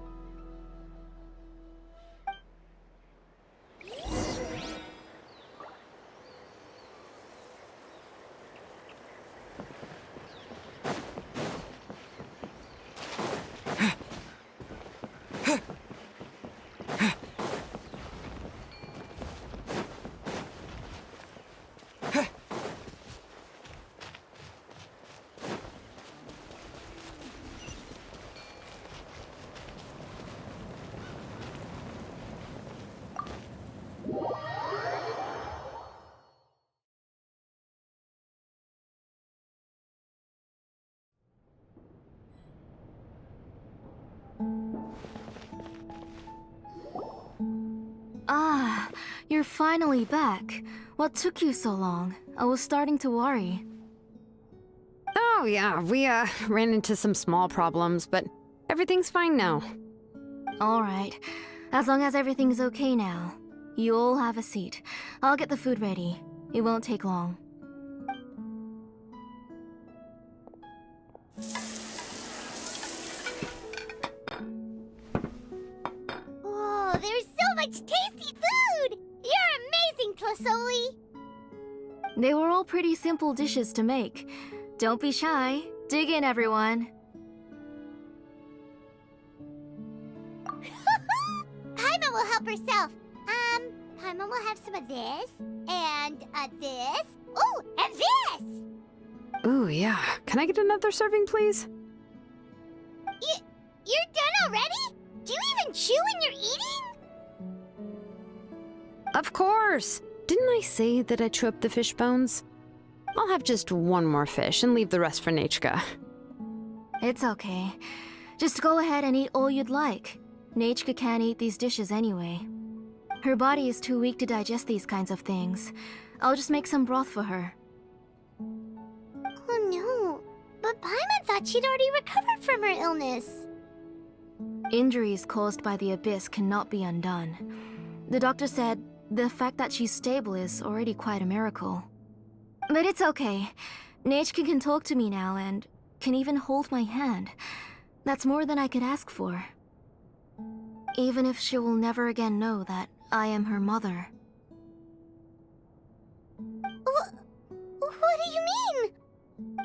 Ah, you're finally back. What took you so long? I was starting to worry. Oh yeah, we ran into some small problems, but everything's fine now. Alright, as long as everything's okay now. You all have a seat. I'll get the food ready. It won't take long. Whoa, there's so much tasty food! You're amazing, Tlasoli! They were all pretty simple dishes to make. Don't be shy. Dig in, everyone. Paimon will help herself. Paimon will have some of this, and this. Ooh, and this! Ooh, yeah. Can I get another serving, please? You're done already? Do you even chew when you're eating? Of course! Didn't I say that I chew up the fish bones? I'll have just one more fish and leave the rest for Nechka. It's okay. Just go ahead and eat all you'd like. Nechka can't eat these dishes anyway. Her body is too weak to digest these kinds of things. I'll just make some broth for her. Oh no, but Paimon thought she'd already recovered from her illness. Injuries caused by the Abyss cannot be undone. The doctor said the fact that she's stable is already quite a miracle. But it's okay. Nechka can talk to me now and can even hold my hand. That's more than I could ask for. Even if she will never again know that I am her mother. What do you mean?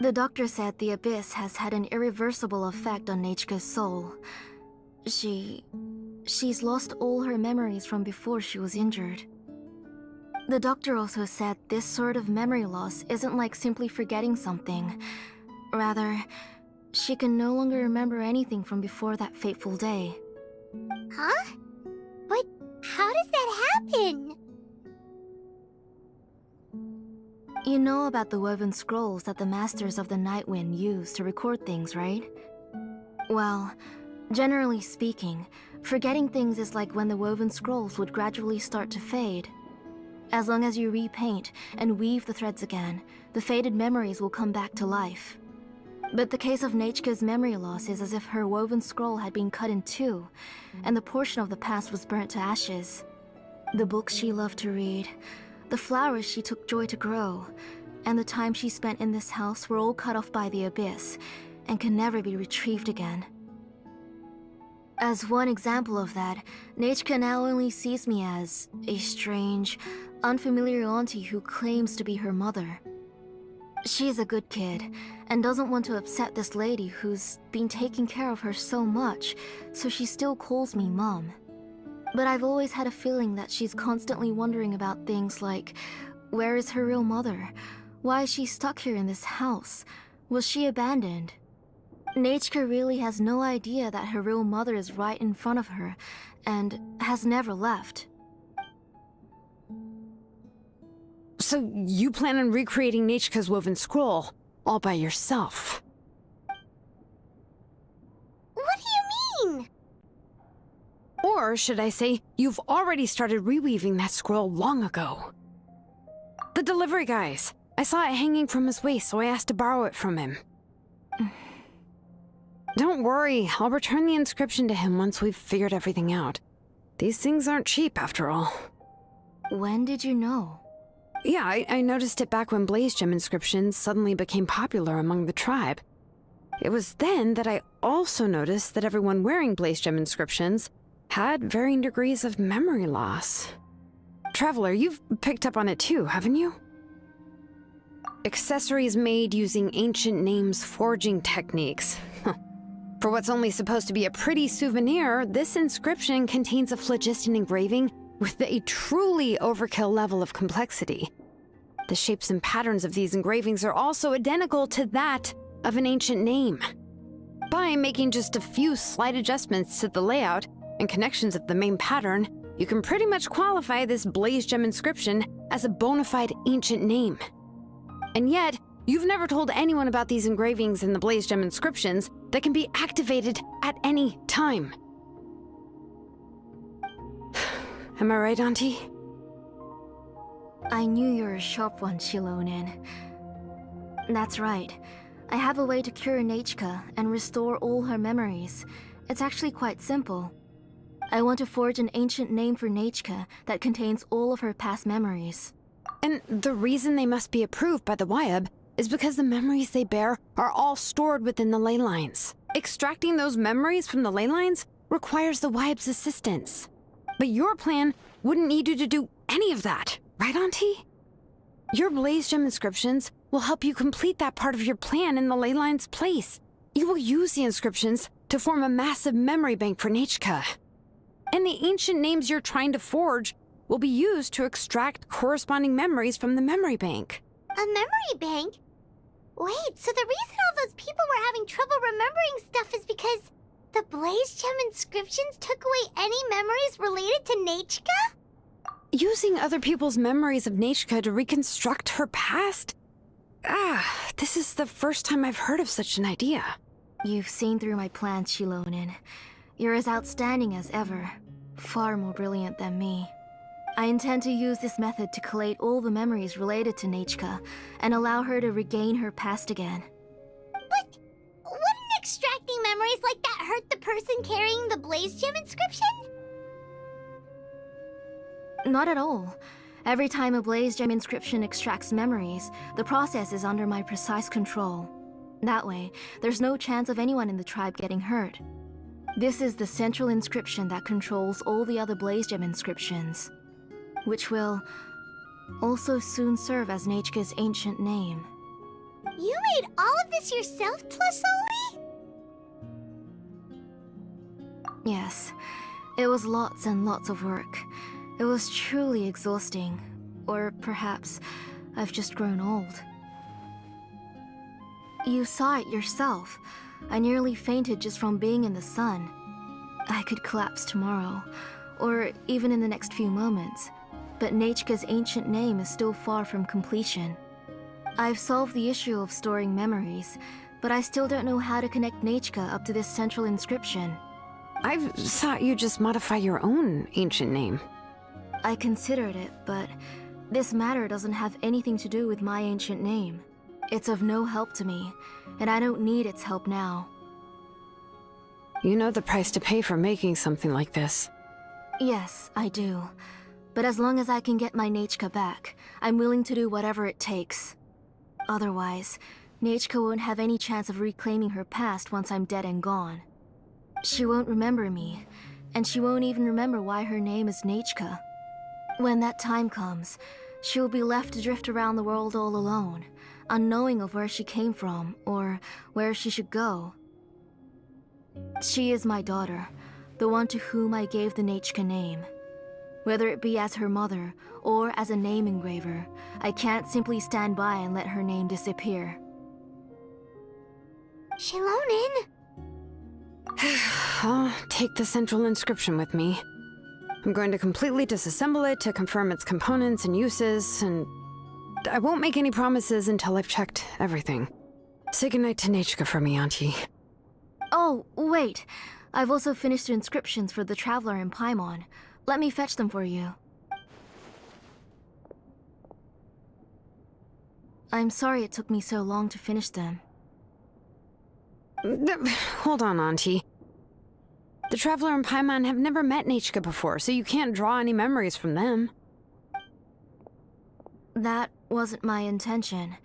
The doctor said the Abyss has had an irreversible effect on Nechka's soul. She's lost all her memories from before she was injured. The doctor also said this sort of memory loss isn't like simply forgetting something. Rather, she can no longer remember anything from before that fateful day. Huh? But How does that happen? You know about the woven scrolls that the Masters of the Night Wind use to record things, right? Well, generally speaking, forgetting things is like when the woven scrolls would gradually start to fade. As long as you repaint and weave the threads again, the faded memories will come back to life. But the case of Nechka's memory loss is as if her woven scroll had been cut in two, and the portion of the past was burnt to ashes. The books she loved to read, the flowers she took joy to grow, and the time she spent in this house were all cut off by the abyss, and can never be retrieved again. As one example of that, Nechka now only sees me as a strange, unfamiliar auntie who claims to be her mother. She's a good kid, and doesn't want to upset this lady who's been taking care of her so much, so she still calls me Mom. But I've always had a feeling that she's constantly wondering about things like, where is her real mother? Why is she stuck here in this house? Was she abandoned? Nechka really has no idea that her real mother is right in front of her, and has never left. So you plan on recreating Nechka's woven scroll all by yourself? What do you mean? Or should I say, you've already started reweaving that scroll long ago. The delivery guys. I saw it hanging from his waist, so I asked to borrow it from him. Don't worry, I'll return the inscription to him once we've figured everything out. These things aren't cheap, after all. When did you know? Yeah, I noticed it back when Blaze Gem inscriptions suddenly became popular among the tribe. It was then that I also noticed that everyone wearing Blaze Gem inscriptions had varying degrees of memory loss. Traveler, you've picked up on it too, haven't you? Accessories made using ancient names forging techniques. For what's only supposed to be a pretty souvenir, this inscription contains a phlogiston engraving with a truly overkill level of complexity. The shapes and patterns of these engravings are also identical to that of an ancient name. By making just a few slight adjustments to the layout and connections of the main pattern, you can pretty much qualify this Blaze Gem inscription as a bona fide ancient name. And yet, you've never told anyone about these engravings in the Blaze Gem inscriptions that can be activated at any time. Am I right, Auntie? I knew you were a sharp one, Xilonen. That's right. I have a way to cure Nechka and restore all her memories. It's actually quite simple. I want to forge an ancient name for Nechka that contains all of her past memories. And the reason they must be approved by the Wyab is because the memories they bear are all stored within the ley lines. Extracting those memories from the ley lines requires the Wyab's assistance. But your plan wouldn't need you to do any of that, right, Auntie? Your Blaze Gem inscriptions will help you complete that part of your plan in the ley line's place. You will use the inscriptions to form a massive memory bank for Nechka. And the ancient names you're trying to forge will be used to extract corresponding memories from the memory bank. A memory bank? Wait, so the reason all those people were having trouble remembering stuff is because the Blaze Gem inscriptions took away any memories related to Nechka? Using other people's memories of Nechka to reconstruct her past? This is the first time I've heard of such an idea. You've seen through my plans, Xilonen. You're as outstanding as ever. Far more brilliant than me. I intend to use this method to collate all the memories related to Nechka and allow her to regain her past again. But wouldn't extracting memories like that hurt the person carrying the Blaze Gem inscription? Not at all. Every time a Blaze Gem inscription extracts memories, the process is under my precise control. That way, there's no chance of anyone in the tribe getting hurt. This is the central inscription that controls all the other Blaze Gem inscriptions, which will also soon serve as Nechka's ancient name. You made all of this yourself, Plusoli? Yes, it was lots and lots of work. It was truly exhausting. Or perhaps I've just grown old. You saw it yourself. I nearly fainted just from being in the sun. I could collapse tomorrow, or even in the next few moments, but Nechika's ancient name is still far from completion. I've solved the issue of storing memories, but I still don't know how to connect Nechika up to this central inscription. I thought you just modify your own ancient name. I considered it, but this matter doesn't have anything to do with my ancient name. It's of no help to me, and I don't need its help now. You know the price to pay for making something like this. Yes, I do. But as long as I can get my Nechika back, I'm willing to do whatever it takes. Otherwise, Nechika won't have any chance of reclaiming her past once I'm dead and gone. She won't remember me, and she won't even remember why her name is Nechika. When that time comes, she will be left to drift around the world all alone, unknowing of where she came from or where she should go. She is my daughter, the one to whom I gave the Nechika name. Whether it be as her mother or as a name engraver, I can't simply stand by and let her name disappear. Xilonen! I'll take the central inscription with me. I'm going to completely disassemble it to confirm its components and uses, and I won't make any promises until I've checked everything. Say goodnight to Nechika for me, Auntie. Oh, wait. I've also finished inscriptions for the Traveler in Paimon. Let me fetch them for you. I'm sorry it took me so long to finish them. Hold on, Auntie. The Traveler and Paimon have never met Nechika before, so you can't draw any memories from them. That wasn't my intention.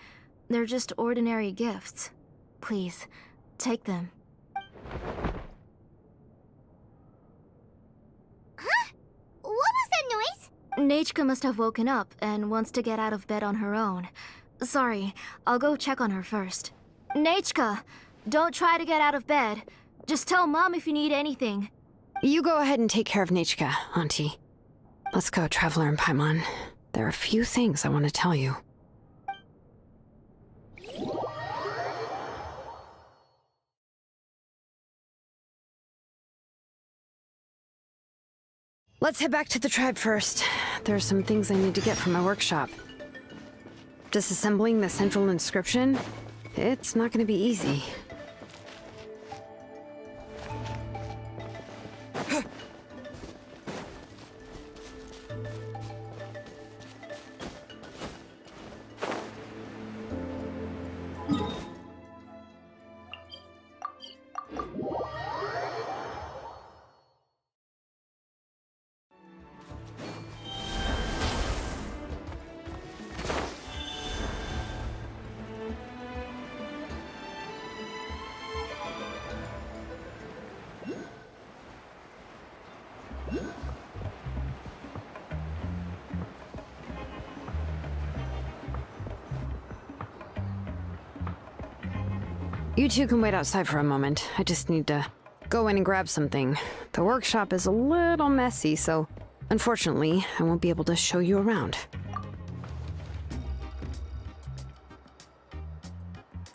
They're just ordinary gifts. Please, take them. Huh? What was that noise? Nechika must have woken up and wants to get out of bed on her own. Sorry, I'll go check on her first. Nechika! Don't try to get out of bed. Just tell Mom if you need anything. You go ahead and take care of Nechika, Auntie. Let's go, Traveler and Paimon. There are a few things I want to tell you. Let's head back to the tribe first. There are some things I need to get from my workshop. Disassembling the central inscription? It's not going to be easy. You two can wait outside for a moment. I just need to go in and grab something. The workshop is a little messy, so unfortunately, I won't be able to show you around.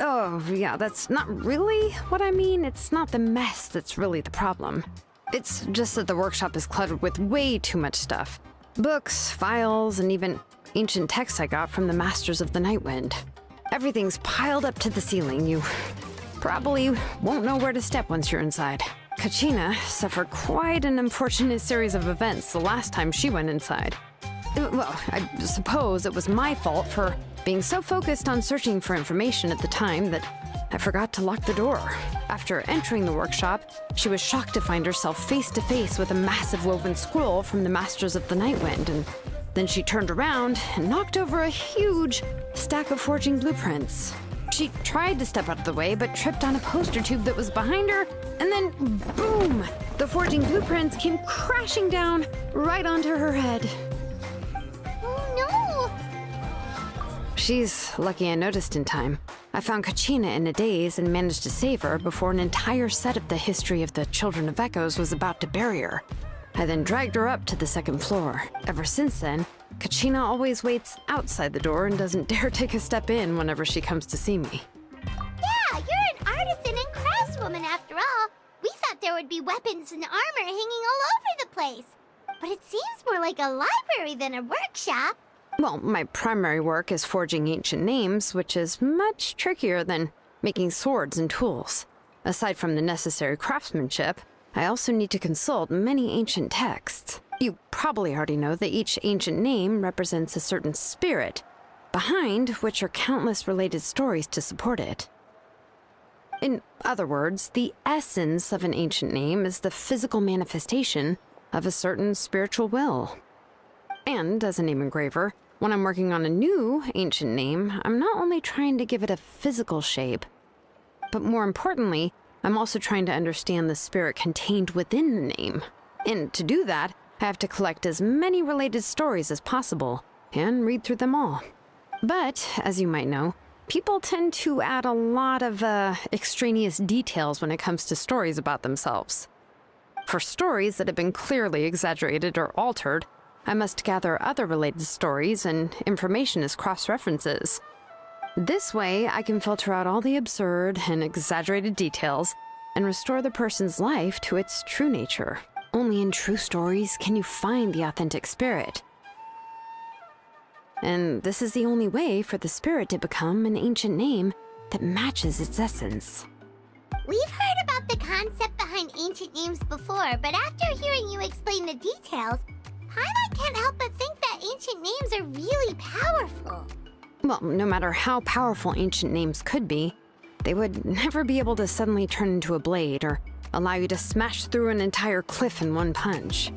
Oh, yeah, that's not really what I mean. It's not the mess that's really the problem. It's just that the workshop is cluttered with way too much stuff. Books, files, and even ancient texts I got from the Masters of the Nightwind. Everything's piled up to the ceiling. You probably won't know where to step once you're inside. Kachina suffered quite an unfortunate series of events the last time she went inside. Well, I suppose it was my fault for being so focused on searching for information at the time that I forgot to lock the door. After entering the workshop, she was shocked to find herself face to face with a massive woven scroll from the Masters of the Nightwind, and then she turned around and knocked over a huge stack of forging blueprints. She tried to step out of the way, but tripped on a poster tube that was behind her, and then boom! The forging blueprints came crashing down right onto her head. Oh no! She's lucky I noticed in time. I found Kachina in a daze and managed to save her before an entire set of the history of the Children of Echoes was about to bury her. I then dragged her up to the second floor. Ever since then, Kachina always waits outside the door and doesn't dare take a step in whenever she comes to see me. Yeah, you're an artisan and craftswoman after all. We thought there would be weapons and armor hanging all over the place. but it seems more like a library than a workshop. Well, my primary work is forging ancient names, which is much trickier than making swords and tools. Aside from the necessary craftsmanship, I also need to consult many ancient texts. You probably already know that each ancient name represents a certain spirit, behind which are countless related stories to support it. In other words, the essence of an ancient name is the physical manifestation of a certain spiritual will. And as a name engraver, when I'm working on a new ancient name, I'm not only trying to give it a physical shape, but more importantly, I'm also trying to understand the spirit contained within the name. And to do that, I have to collect as many related stories as possible and read through them all. But, as you might know, people tend to add a lot of extraneous details when it comes to stories about themselves. For stories that have been clearly exaggerated or altered, I must gather other related stories and information as cross-references. This way, I can filter out all the absurd and exaggerated details and restore the person's life to its true nature. Only in true stories can you find the authentic spirit. And this is the only way for the spirit to become an ancient name that matches its essence. We've heard about the concept behind ancient names before, but after hearing you explain the details, Paimon can't help but think that ancient names are really powerful. Well, no matter how powerful ancient names could be, they would never be able to suddenly turn into a blade or allow you to smash through an entire cliff in one punch.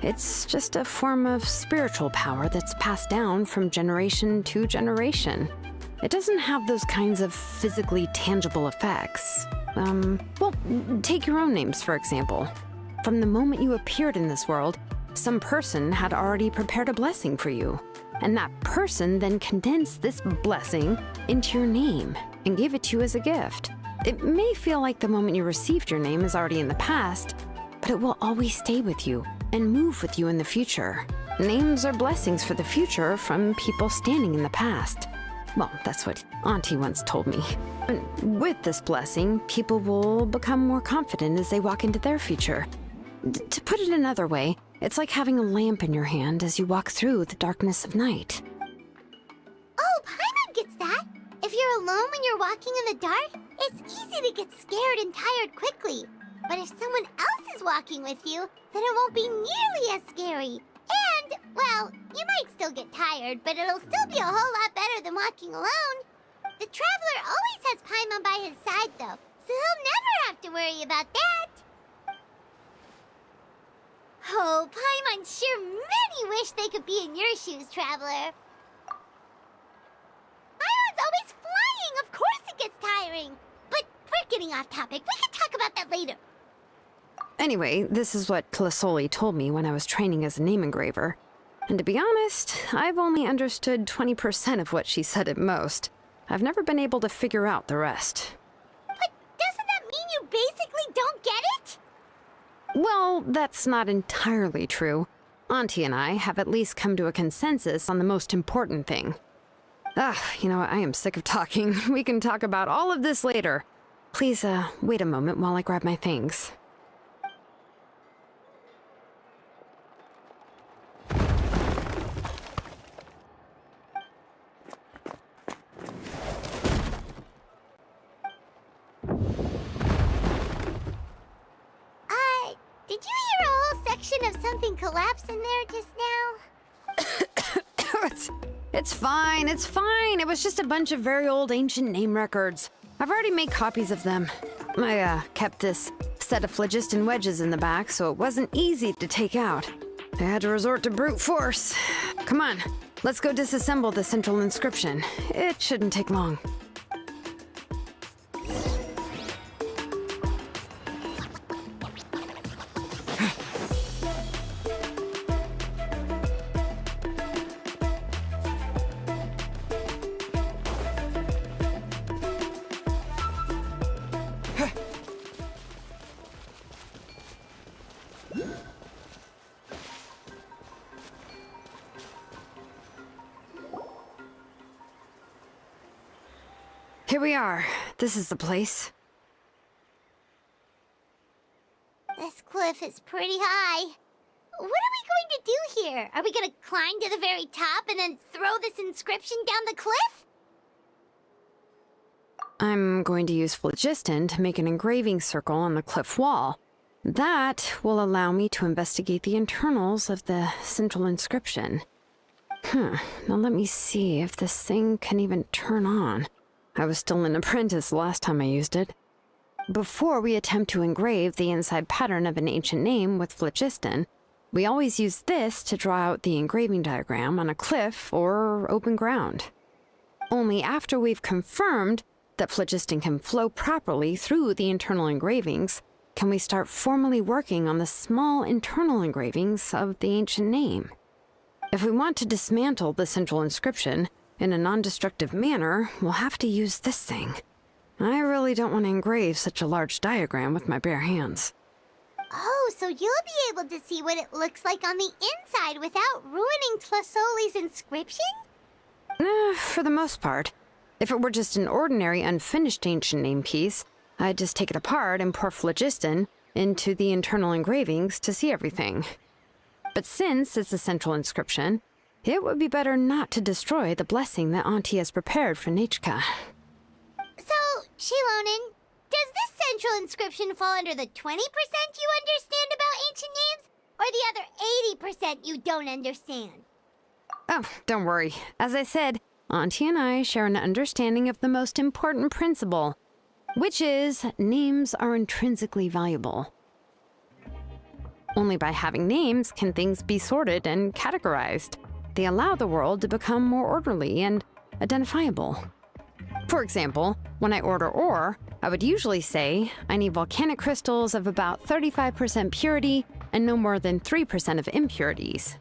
It's just a form of spiritual power that's passed down from generation to generation. It doesn't have those kinds of physically tangible effects. Well, take your own names, for example. From the moment you appeared in this world, some person had already prepared a blessing for you. And that person then condensed this blessing into your name and gave it to you as a gift. It may feel like the moment you received your name is already in the past, but it will always stay with you and move with you in the future. Names are blessings for the future from people standing in the past. Well, that's what Auntie once told me. And with this blessing, people will become more confident as they walk into their future. To put it another way, it's like having a lamp in your hand as you walk through the darkness of night. Oh, Paimon gets that. If you're alone when you're walking in the dark, it's easy to get scared and tired quickly. But if someone else is walking with you, then it won't be nearly as scary. And, well, you might still get tired, but it'll still be a whole lot better than walking alone. The Traveler always has Paimon by his side, though, so he'll never have to worry about that. Oh, Paimon sure many wish they could be in your shoes, Traveler. Paimon's always flying, of course it gets tiring. But we're getting off topic, we can talk about that later. Anyway, this is what Plisoli told me when I was training as a name engraver. And to be honest, I've only understood 20% of what she said at most. I've never been able to figure out the rest. But doesn't that mean you basically don't get it? Well, that's not entirely true. Auntie and I have at least come to a consensus on the most important thing. You know what? I am sick of talking. We can talk about all of this later. Please, wait a moment while I grab my things. Did you hear a whole section of something collapse in there just now? It's fine, it's fine. It was just a bunch of very old ancient name records. I've already made copies of them. I kept this set of phlogiston wedges in the back, so it wasn't easy to take out. I had to resort to brute force. Come on, let's go disassemble the central inscription. It shouldn't take long. Here we are. This is the place. This cliff is pretty high. What are we going to do here? Are we gonna climb to the very top and then throw this inscription down the cliff? I'm going to use phlogiston to make an engraving circle on the cliff wall. That will allow me to investigate the internals of the central inscription. Now let me see if this thing can even turn on. I was still an apprentice last time I used it. Before we attempt to engrave the inside pattern of an ancient name with phlogiston, we always use this to draw out the engraving diagram on a cliff or open ground. Only after we've confirmed that phlogiston can flow properly through the internal engravings can we start formally working on the small internal engravings of the ancient name. If we want to dismantle the central inscription in a non-destructive manner, we'll have to use this thing. I really don't want to engrave such a large diagram with my bare hands. Oh, so you'll be able to see what it looks like on the inside without ruining Tlasoli's inscription? For the most part. If it were just an ordinary unfinished ancient name piece, I'd just take it apart and pour phlogiston into the internal engravings to see everything. But since it's a central inscription, it would be better not to destroy the blessing that Auntie has prepared for Nechka. So, Xilonen, does this central inscription fall under the 20% you understand about ancient names, or the other 80% you don't understand? Oh, don't worry. As I said, Auntie and I share an understanding of the most important principle, which is names are intrinsically valuable. Only by having names can things be sorted and categorized. They allow the world to become more orderly and identifiable. For example, when I order ore, I would usually say I need volcanic crystals of about 35% purity and no more than 3% of impurities.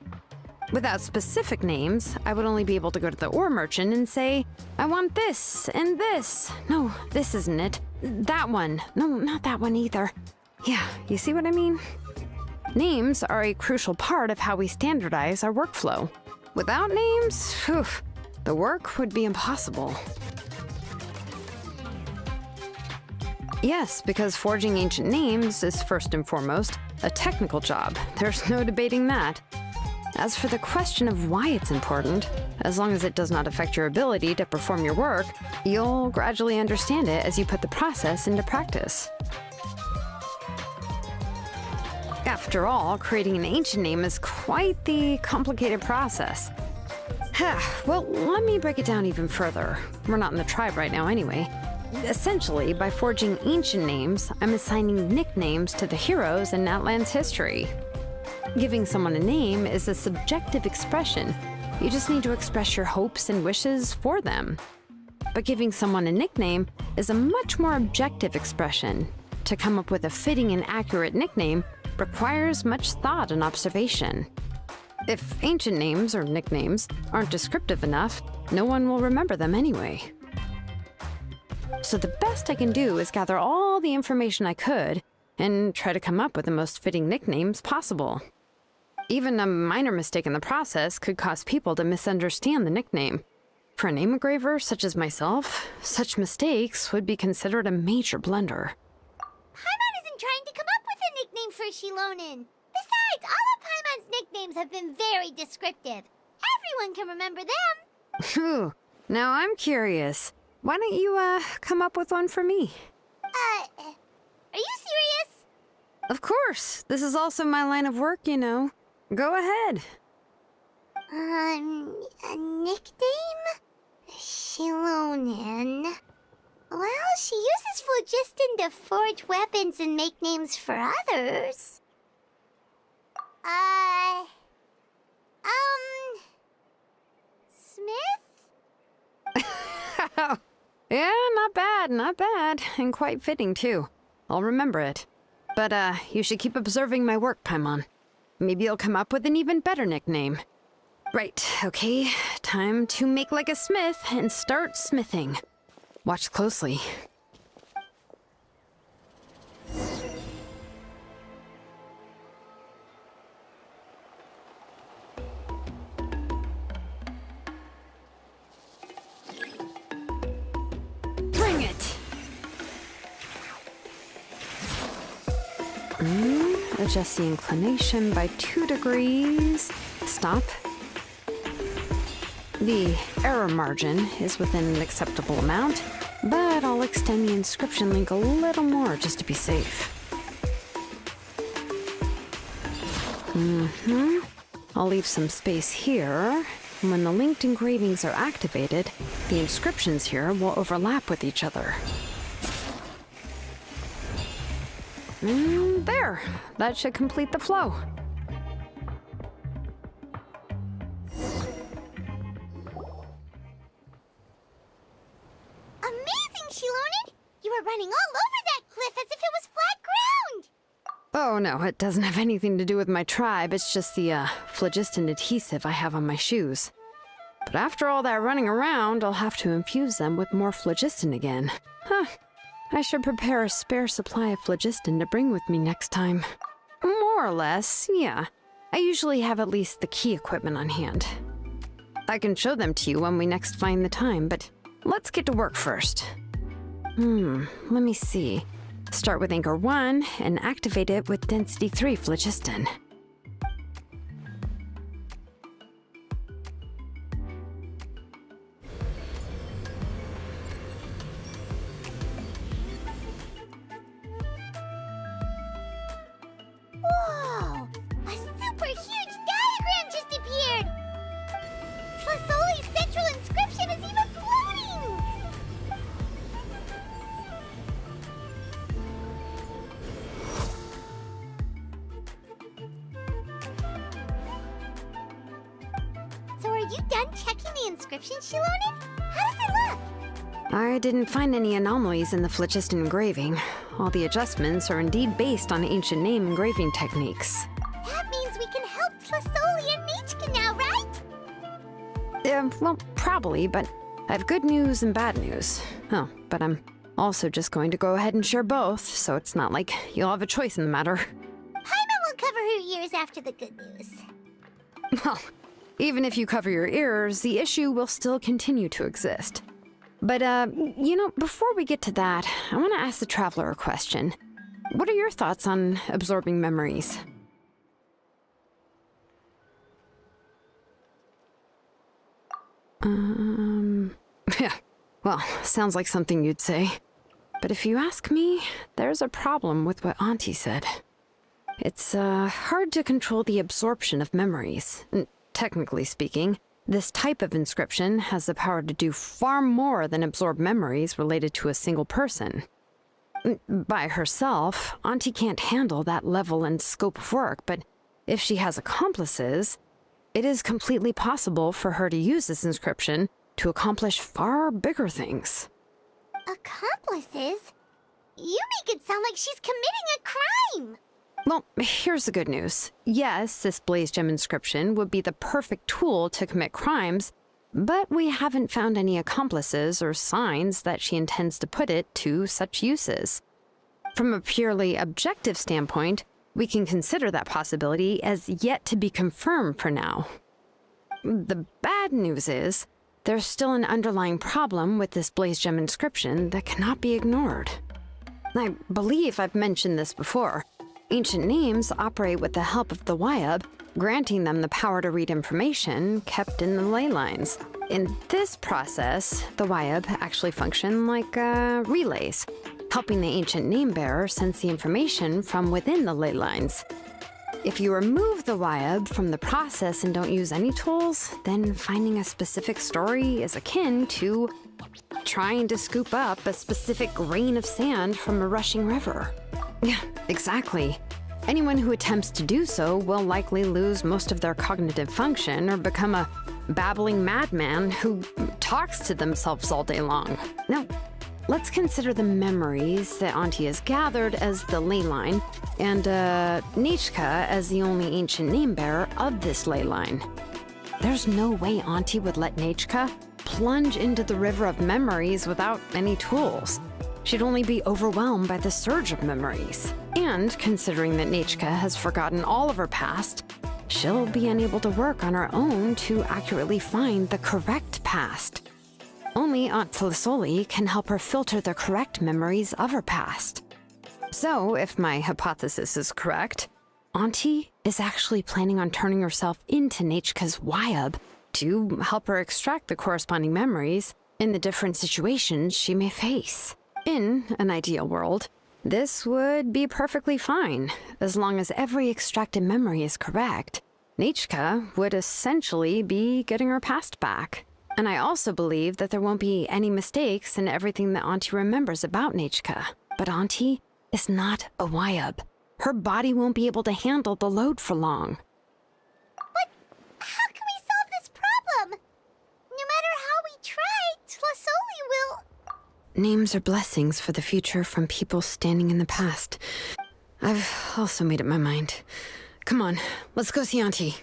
Without specific names, I would only be able to go to the ore merchant and say, I want this and this. No, this isn't it. That one. No, not that one either. Yeah, you see what I mean? Names are a crucial part of how we standardize our workflow. Without names, the work would be impossible. Yes, because forging ancient names is first and foremost a technical job. There's no debating that. As for the question of why it's important, as long as it does not affect your ability to perform your work, you'll gradually understand it as you put the process into practice. After all, creating an ancient name is quite the complicated process. Well, let me break it down even further. We're not in the tribe right now anyway. Essentially, by forging ancient names, I'm assigning nicknames to the heroes in Natlan's history. Giving someone a name is a subjective expression. You just need to express your hopes and wishes for them. But giving someone a nickname is a much more objective expression. To come up with a fitting and accurate nickname requires much thought and observation. If ancient names or nicknames aren't descriptive enough, no one will remember them anyway. So the best I can do is gather all the information I could and try to come up with the most fitting nicknames possible. Even a minor mistake in the process could cause people to misunderstand the nickname. For a name engraver such as myself, such mistakes would be considered a major blunder. Paimon isn't trying to come up with a nickname for Xilonen. Besides, all of Paimon's nicknames have been very descriptive. Everyone can remember them. Phew. Now I'm curious. Why don't you, come up with one for me? Are you serious? Of course. This is also my line of work, you know. Go ahead. A nickname? Xilonen. Well, she uses phlogiston to forge weapons and make names for others. Smith? Yeah, not bad, and quite fitting too. I'll remember it. But, you should keep observing my work, Paimon. Maybe you'll come up with an even better nickname. Right, okay, time to make like a smith and start smithing. Watch closely. Bring it! adjust the inclination by 2 degrees. Stop. The error margin is within an acceptable amount, but I'll extend the inscription link a little more just to be safe. I'll leave some space here. When the linked engravings are activated, the inscriptions here will overlap with each other. There! That should complete the flow. Amazing, Xilonen! You were running all over that cliff as if it was flat ground! Oh no, it doesn't have anything to do with my tribe. It's just the phlogiston adhesive I have on my shoes. But after all that running around, I'll have to infuse them with more phlogiston again. Huh. I should prepare a spare supply of phlogiston to bring with me next time. More or less, yeah. I usually have at least the key equipment on hand. I can show them to you when we next find the time, but let's get to work first. Let me see. Start with Anchor 1 and activate it with Density 3 phlogiston. Whoa! A super huge diagram just appeared! Plasoli's central inscription is even floating! So are you done checking the inscription, Xilonen? How does it look? I didn't find any anomalies in the phlogiston engraving. All the adjustments are indeed based on ancient name engraving techniques. That means we can help Plasoli and Nichka now, right? Well, probably, but I have good news and bad news. Oh, but I'm also just going to go ahead and share both, so it's not like you'll have a choice in the matter. Paimon will cover her ears after the good news. Well, even if you cover your ears, the issue will still continue to exist. But, before we get to that, I want to ask the Traveler a question. What are your thoughts on absorbing memories? Yeah, well, sounds like something you'd say. But if you ask me, there's a problem with what Auntie said. It's, hard to control the absorption of memories. Technically speaking, this type of inscription has the power to do far more than absorb memories related to a single person. By herself, Auntie can't handle that level and scope of work, but if she has accomplices, it is completely possible for her to use this inscription to accomplish far bigger things. Accomplices? You make it sound like she's committing a crime! Well, here's the good news. Yes, this Blaze Gem inscription would be the perfect tool to commit crimes, but we haven't found any accomplices or signs that she intends to put it to such uses. From a purely objective standpoint, we can consider that possibility as yet to be confirmed for now. The bad news is, there's still an underlying problem with this Blaze Gem inscription that cannot be ignored. I believe I've mentioned this before. Ancient names operate with the help of the Wyab, granting them the power to read information kept in the ley lines. In this process, the Wyab actually function like relays, helping the ancient name bearer sense the information from within the ley lines. If you remove the Wyab from the process and don't use any tools, then finding a specific story is akin to trying to scoop up a specific grain of sand from a rushing river. Yeah, exactly. Anyone who attempts to do so will likely lose most of their cognitive function or become a babbling madman who talks to themselves all day long. Now, let's consider the memories that Auntie has gathered as the ley line, and Nichka as the only ancient name bearer of this ley line. There's no way Auntie would let Nichka plunge into the river of memories without any tools. She'd only be overwhelmed by the surge of memories. And considering that Nichka has forgotten all of her past, she'll be unable to work on her own to accurately find the correct past. Only Aunt Plasoli can help her filter the correct memories of her past. So, if my hypothesis is correct, Auntie is actually planning on turning herself into Nechka's Wyab to help her extract the corresponding memories in the different situations she may face. In an ideal world, this would be perfectly fine, as long as every extracted memory is correct. Nechka would essentially be getting her past back. And I also believe that there won't be any mistakes in everything that Auntie remembers about Nechka. But Auntie is not a Wyab. Her body won't be able to handle the load for long. But how can we solve this problem? No matter how we try, Tlasoli will... Names are blessings for the future from people standing in the past. I've also made up my mind. Come on, let's go see Auntie.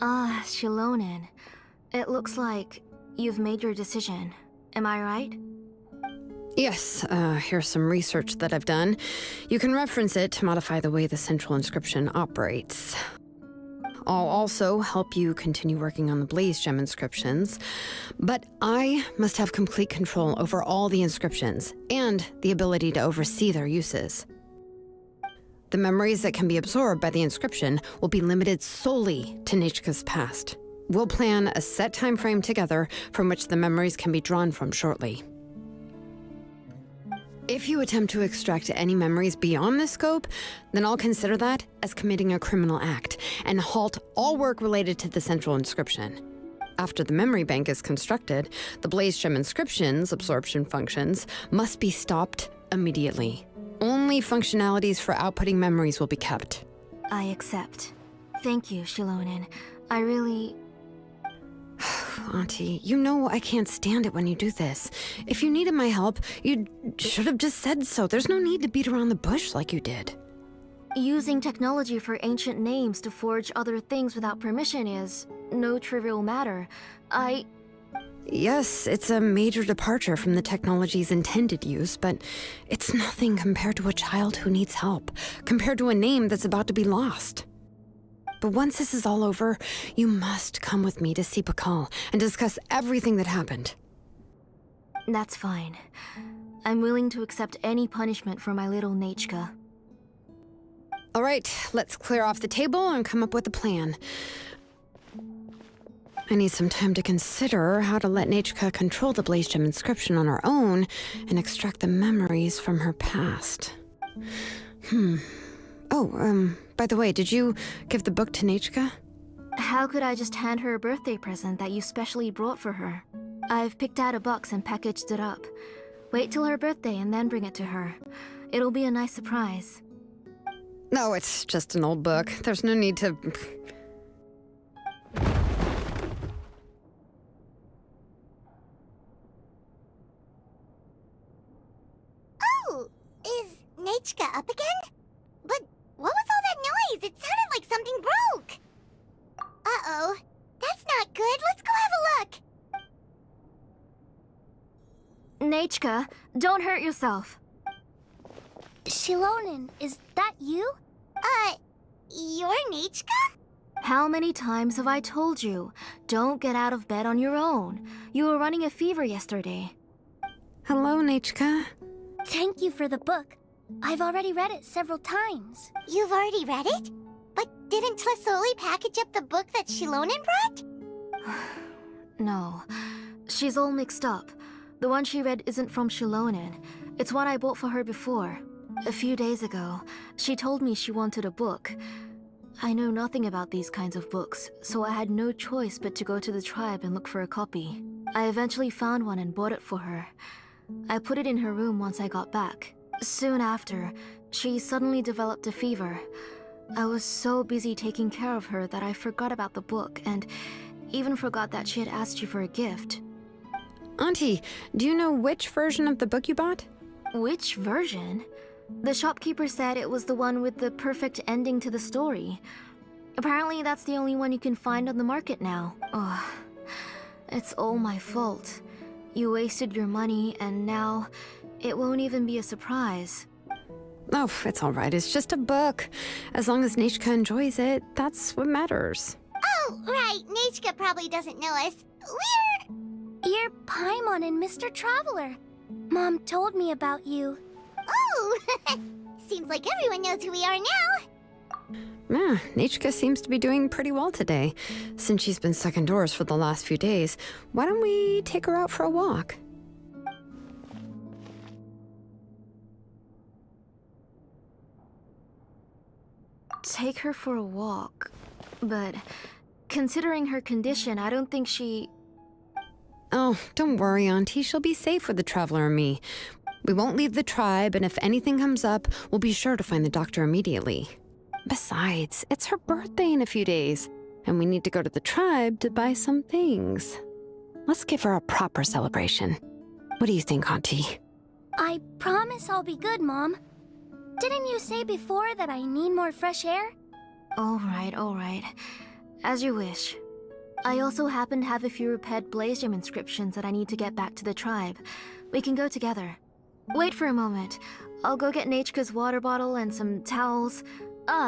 Ah, Xilonen. It looks like you've made your decision. Am I right? Yes, here's some research that I've done. You can reference it to modify the way the central inscription operates. I'll also help you continue working on the Blaze Gem inscriptions, but I must have complete control over all the inscriptions and the ability to oversee their uses. The memories that can be absorbed by the inscription will be limited solely to Nechka's past. We'll plan a set time frame together from which the memories can be drawn from shortly. If you attempt to extract any memories beyond this scope, then I'll consider that as committing a criminal act and halt all work related to the central inscription. After the memory bank is constructed, the Blaze Gem inscription's absorption functions must be stopped immediately. Only functionalities for outputting memories will be kept. I accept. Thank you, Xilonen. I really... Auntie, you know I can't stand it when you do this. If you needed my help, you should have just said so. There's no need to beat around the bush like you did. Using technology for ancient names to forge other things without permission is no trivial matter. Yes, it's a major departure from the technology's intended use, but it's nothing compared to a child who needs help, compared to a name that's about to be lost. But once this is all over, you must come with me to see Pakal and discuss everything that happened. That's fine. I'm willing to accept any punishment for my little Nechka. All right, let's clear off the table and come up with a plan. I need some time to consider how to let Nechka control the Blaze Gem inscription on her own and extract the memories from her past. By the way, did you give the book to Nechka? How could I just hand her a birthday present that you specially brought for her? I've picked out a box and packaged it up. Wait till her birthday and then bring it to her. It'll be a nice surprise. No, it's just an old book. There's no need to... Oh, is Nechka up again? But what was all that noise? It sounded like something broke. Uh-oh. That's not good. Let's go have a look. Nechka, don't hurt yourself. Xilonen, is that you? You're Nechka? How many times have I told you? Don't get out of bed on your own. You were running a fever yesterday. Hello, Nechka. Thank you for the book. I've already read it several times. You've already read it? But didn't Tlasoli package up the book that Xilonen brought? No. She's all mixed up. The one she read isn't from Xilonen. It's one I bought for her before. A few days ago, she told me she wanted a book. I know nothing about these kinds of books, so I had no choice but to go to the tribe and look for a copy. I eventually found one and bought it for her. I put it in her room once I got back. Soon after, she suddenly developed a fever. I was so busy taking care of her that I forgot about the book and even forgot that she had asked you for a gift. Auntie, do you know which version of the book you bought? Which version? The shopkeeper said it was the one with the perfect ending to the story. Apparently that's the only one you can find on the market now. Ugh. It's all my fault. You wasted your money and now it won't even be a surprise. Oh, it's all right. It's just a book. As long as Nechka enjoys it, that's what matters. Oh, right. Nechka probably doesn't know us. You're Paimon and Mr. Traveler. Mom told me about you. Oh! Seems like everyone knows who we are now. Yeah, Nechka seems to be doing pretty well today. Since she's been stuck indoors for the last few days, why don't we take her out for a walk? Take her for a walk. But considering her condition, I don't think she... Oh, don't worry, Auntie. She'll be safe with the Traveler and me. We won't leave the tribe, and if anything comes up, we'll be sure to find the doctor immediately. Besides, it's her birthday in a few days, and we need to go to the tribe to buy some things. Let's give her a proper celebration. What do you think, Auntie? I promise I'll be good, Mom. Didn't you say before that I need more fresh air? All right. As you wish. I also happen to have a few repaired blaze gem inscriptions that I need to get back to the tribe. We can go together. Wait for a moment. I'll go get Nechka's water bottle and some towels.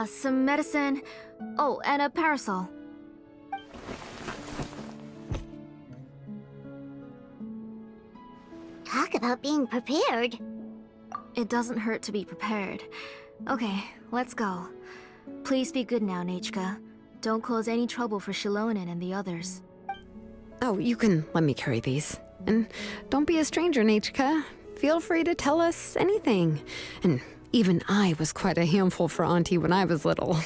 Some medicine. Oh, and a parasol. Talk about being prepared. It doesn't hurt to be prepared. Okay, let's go. Please be good now, Nechka. Don't cause any trouble for Xilonen and the others. Oh, you can let me carry these. And don't be a stranger, Nechka. Feel free to tell us anything. And even I was quite a handful for Auntie when I was little.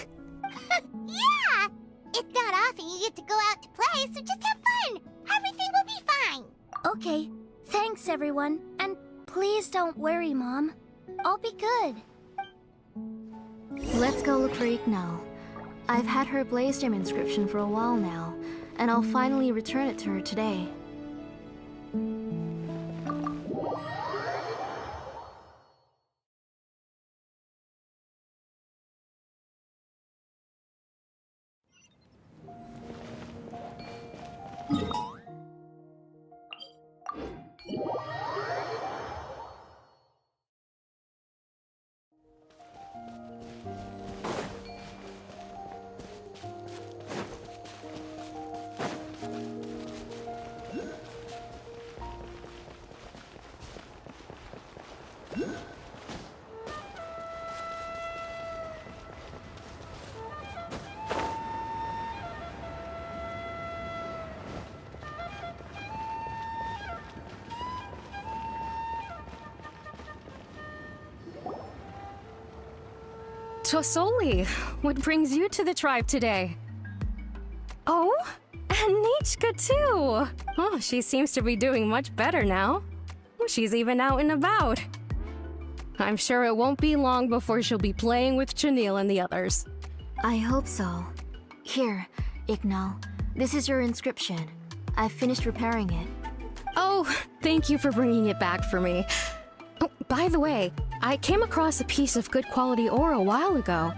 Yeah! It's not often you get to go out to play, so just have fun. Everything will be fine. Okay. Thanks, everyone. And please don't worry, Mom. I'll be good. Let's go look for Ignal. I've had her blaze gem inscription for a while now, and I'll finally return it to her today. Tosoli, what brings you to the tribe today? Oh, and Nechka too! Oh, she seems to be doing much better now. She's even out and about. I'm sure it won't be long before she'll be playing with Chenille and the others. I hope so. Here, Ignal. This is your inscription. I've finished repairing it. Oh, thank you for bringing it back for me. Oh, by the way, I came across a piece of good quality ore a while ago.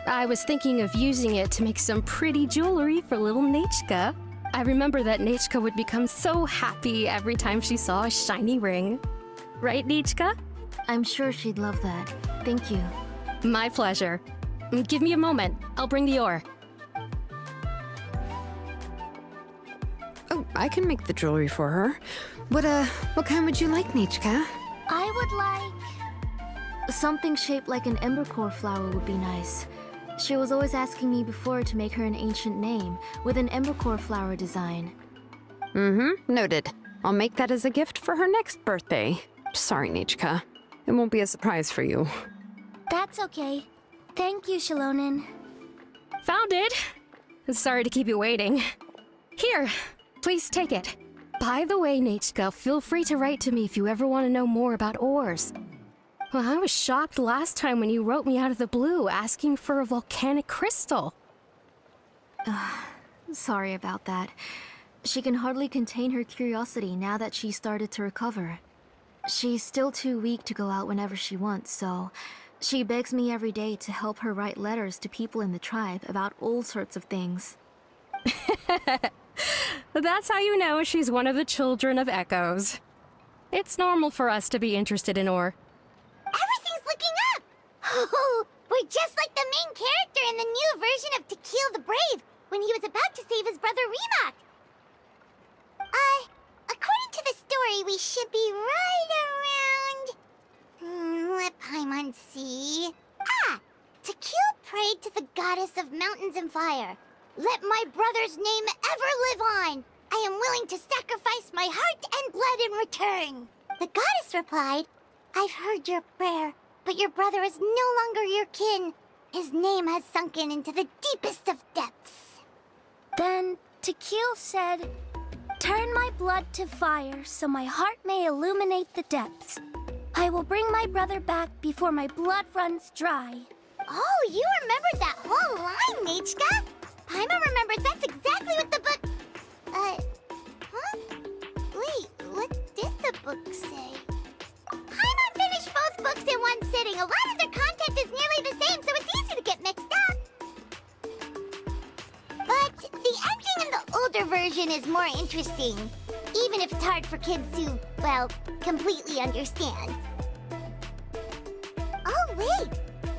I was thinking of using it to make some pretty jewelry for little Nechka. I remember that Nechka would become so happy every time she saw a shiny ring. Right, Nechka? I'm sure she'd love that. Thank you. My pleasure. Give me a moment. I'll bring the ore. Oh, I can make the jewelry for her. What kind would you like, Nechka? I would like... Something shaped like an embercore flower would be nice. She was always asking me before to make her an ancient name with an embercore flower design. Noted. I'll make that as a gift for her next birthday. Sorry, Nechka. It won't be a surprise for you. That's okay. Thank you, Xilonen. Found it! Sorry to keep you waiting. Here, please take it. By the way, Nechka, feel free to write to me if you ever want to know more about ores. Well, I was shocked last time when you wrote me out of the blue asking for a volcanic crystal. Sorry about that. She can hardly contain her curiosity now that she started to recover. She's still too weak to go out whenever she wants, so she begs me every day to help her write letters to people in the tribe about all sorts of things. That's how you know she's one of the children of Echoes. It's normal for us to be interested in ore. Everything's looking up! Oh, we're just like the main character in the new version of To Kill the Brave when he was about to save his brother Remak. According to the story, we should be right around... let Paimon see... To Kill prayed to the goddess of mountains and fire. Let my brother's name ever live on! I am willing to sacrifice my heart and blood in return! The goddess replied, I've heard your prayer, but your brother is no longer your kin. His name has sunken into the deepest of depths. Then To Kill said, turn my blood to fire so my heart may illuminate the depths. I will bring my brother back before my blood runs dry. Oh, you remembered that whole line, Nechka! Paimon remembers that's exactly what the book... Wait, what did the book say? Paimon finished both books in one sitting. A lot of their content is nearly the same, so it's easy to get mixed up. But the ending in the older version is more interesting, even if it's hard for kids to, well, completely understand. Oh, wait!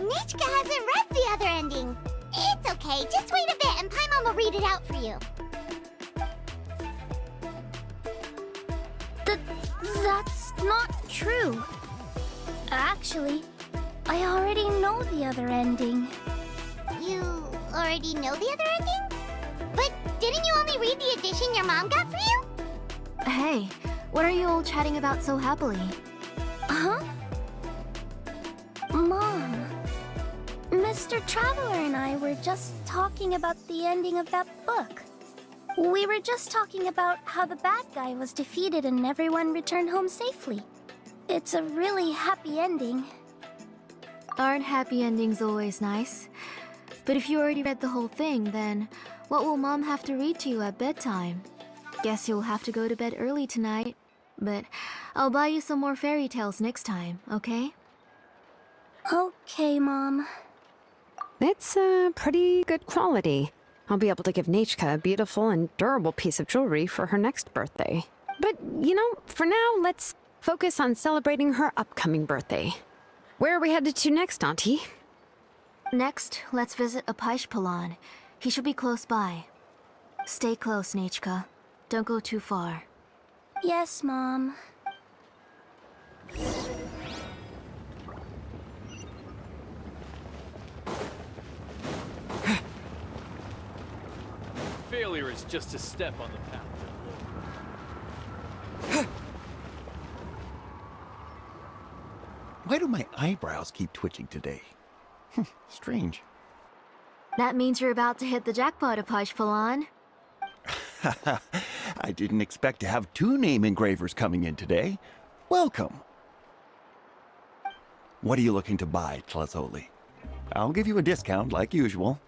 Nechka hasn't read the other ending. It's okay, just wait a bit and Paimon will read it out for you. That's not true. Actually, I already know the other ending. You already know the other ending? But didn't you only read the edition your mom got for you? Hey, what are you all chatting about so happily? Huh? Mom, Mr. Traveler and I were just talking about the ending of that book. We were just talking about how the bad guy was defeated and everyone returned home safely. It's a really happy ending. Aren't happy endings always nice? But if you already read the whole thing, then what will Mom have to read to you at bedtime? Guess you'll have to go to bed early tonight. But I'll buy you some more fairy tales next time, okay? Okay, Mom. It's pretty good quality. I'll be able to give Nechka a beautiful and durable piece of jewelry for her next birthday. But, you know, for now, let's focus on celebrating her upcoming birthday. Where are we headed to next, Auntie? Next, let's visit Apaish. He should be close by. Stay close, Nechka. Don't go too far. Yes, Mom. Failure is just a step on the path to glory. Why do my eyebrows keep twitching today? Strange. That means you're about to hit the jackpot, Apaish. I didn't expect to have 2 name engravers coming in today. Welcome. What are you looking to buy, Tlazoli? I'll give you a discount like usual.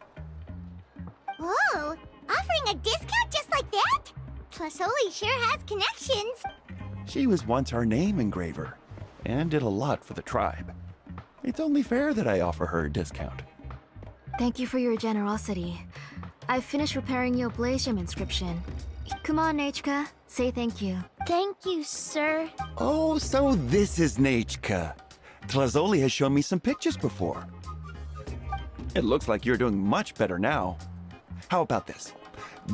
Whoa! Offering a discount just like that? Tlasoli sure has connections. She was once our name engraver, and did a lot for the tribe. It's only fair that I offer her a discount. Thank you for your generosity. I've finished repairing your Blaze Gem inscription. Come on, Nechka. Say thank you. Thank you, sir. Oh, so this is Nechka. Tlazoli has shown me some pictures before. It looks like you're doing much better now. How about this?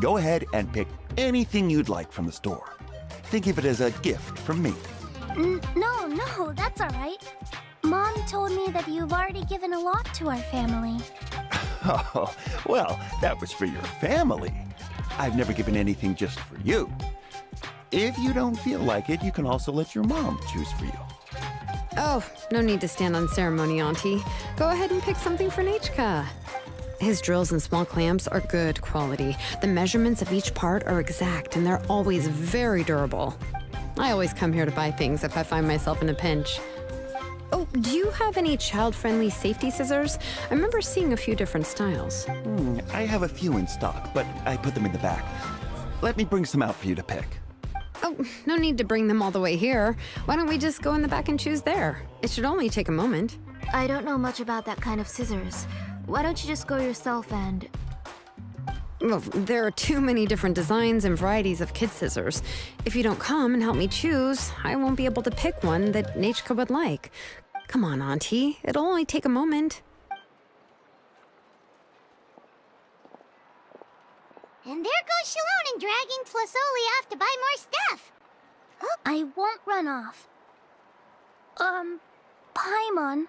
Go ahead and pick anything you'd like from the store. Think of it as a gift from me. No, that's all right. Mom told me that you've already given a lot to our family. Oh, well, that was for your family. I've never given anything just for you. If you don't feel like it, you can also let your mom choose for you. Oh, no need to stand on ceremony, Auntie. Go ahead and pick something for Nechka. His drills and small clamps are good quality. The measurements of each part are exact, and they're always very durable. I always come here to buy things if I find myself in a pinch. Oh, do you have any child-friendly safety scissors? I remember seeing a few different styles. I have a few in stock, but I put them in the back. Let me bring some out for you to pick. Oh, no need to bring them all the way here. Why don't we just go in the back and choose there? It should only take a moment. I don't know much about that kind of scissors. Why don't you just go yourself and... Well, there are too many different designs and varieties of kid scissors. If you don't come and help me choose, I won't be able to pick one that Nechka would like. Come on, Auntie. It'll only take a moment. And there goes Xilonen dragging Tlasoli off to buy more stuff. I won't run off. Paimon,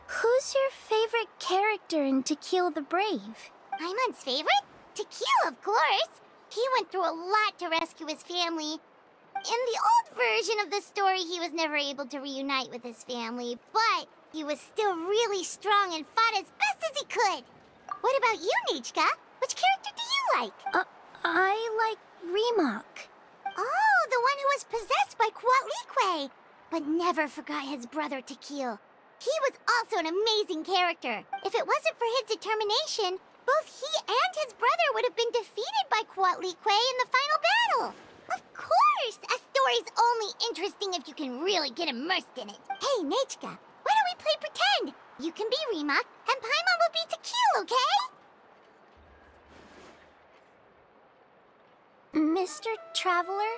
who's your favorite character in To Kill the Brave? Paimon's favorite? To Kill, of course. He went through a lot to rescue his family. In the old version of the story, he was never able to reunite with his family, but he was still really strong and fought as best as he could. What about you, Nechka? Which character do you like? I like Remak. Oh, the one who was possessed by Quatlique, but never forgot his brother Tequil. He was also an amazing character. If it wasn't for his determination, both he and his brother would have been defeated by Quatlique in the final battle. Of course! A story's only interesting if you can really get immersed in it. Hey, Nechka, why don't we play pretend? You can be Remak, and Paimon will be Tequil, okay? Mr. Traveler,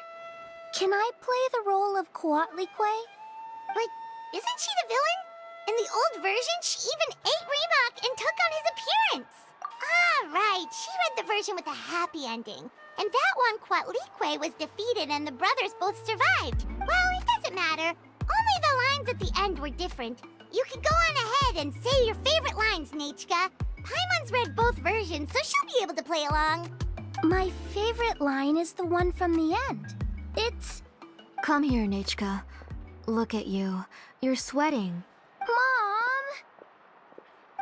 can I play the role of Quatlique? But isn't she the villain? In the old version, she even ate Remak and took on his appearance. Ah, right. She read the version with a happy ending. And that one, Quatlique was defeated and the brothers both survived. Well, it doesn't matter. Only the lines at the end were different. You can go on ahead and say your favorite lines, Nechka. Paimon's read both versions, so she'll be able to play along. My favorite line is the one from the end. It's... Come here, Nechka. Look at you. You're sweating. Mom!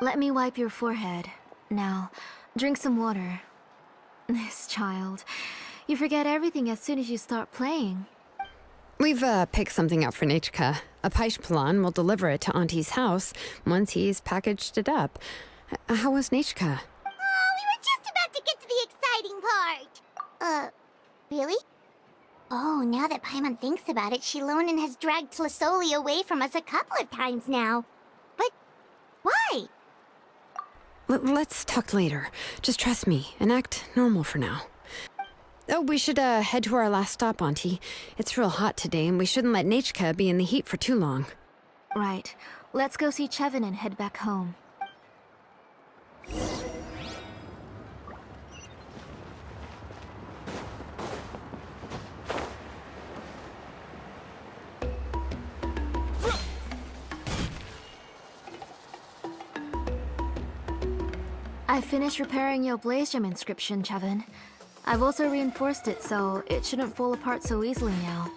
Let me wipe your forehead. Now, drink some water. This child. You forget everything as soon as you start playing. We've picked something up for Nechka. A Paishpalan will deliver it to Auntie's house once he's packaged it up. How was Nechka? Oh, we were just about to get to the exciting part. Really? Oh, now that Paimon thinks about it, Xilonen has dragged Tlasoli away from us a couple of times now. But why? Let's talk later. Just trust me and act normal for now. Oh, we should head to our last stop, Auntie. It's real hot today, and we shouldn't let Nechka be in the heat for too long. Right. Let's go see Chevin and head back home. I finished repairing your Blaze Gem inscription, Chevin. I've also reinforced it so it shouldn't fall apart so easily now.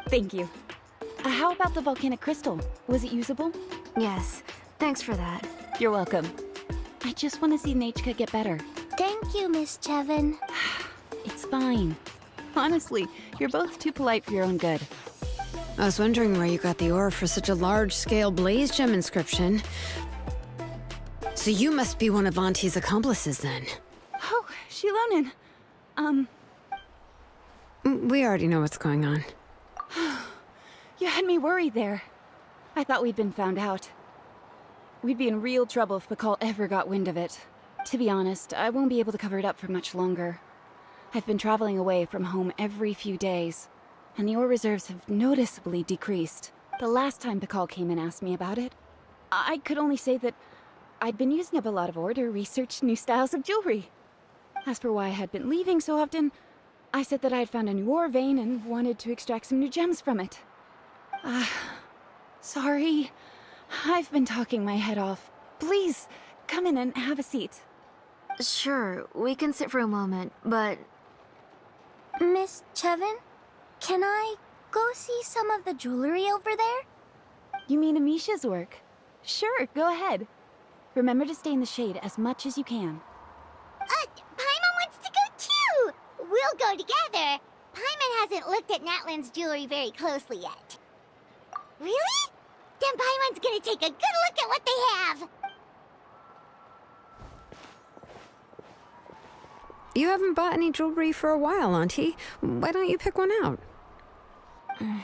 Thank you. How about the volcanic crystal? Was it usable? Yes, thanks for that. You're welcome. I just want to see Nechka get better. Thank you, Miss Chevin. It's fine. Honestly, you're both too polite for your own good. I was wondering where you got the ore for such a large-scale Blaze Gem inscription. So you must be one of Auntie's accomplices, then. Oh, Xilonen. We already know what's going on. You had me worried there. I thought we'd been found out. We'd be in real trouble if Pakal ever got wind of it. To be honest, I won't be able to cover it up for much longer. I've been traveling away from home every few days, and the ore reserves have noticeably decreased. The last time Pakal came and asked me about it, I could only say that I'd been using up a lot of ore to research new styles of jewelry. As for why I had been leaving so often, I said that I had found a new ore vein and wanted to extract some new gems from it. Sorry. I've been talking my head off. Please, come in and have a seat. Sure, we can sit for a moment, but... Miss Chevin, can I go see some of the jewelry over there? You mean Amisha's work? Sure, go ahead. Remember to stay in the shade as much as you can. Paimon wants to go too! We'll go together. Paimon hasn't looked at Natlan's jewelry very closely yet. Really? Then Paimon's gonna take a good look at what they have! You haven't bought any jewelry for a while, Auntie. Why don't you pick one out? Come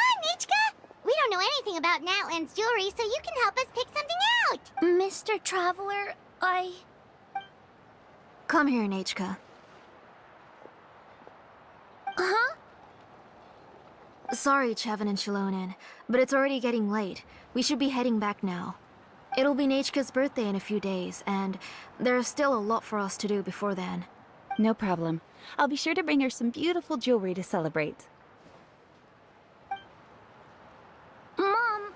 on, Nichka! We don't know anything about Natlan's jewelry, so you can help us pick something out! Mr. Traveler, Come here, Nechka. Huh? Sorry, Chevin and Xilonen, but it's already getting late. We should be heading back now. It'll be Nechka's birthday in a few days, and there's still a lot for us to do before then. No problem. I'll be sure to bring her some beautiful jewelry to celebrate. Mom,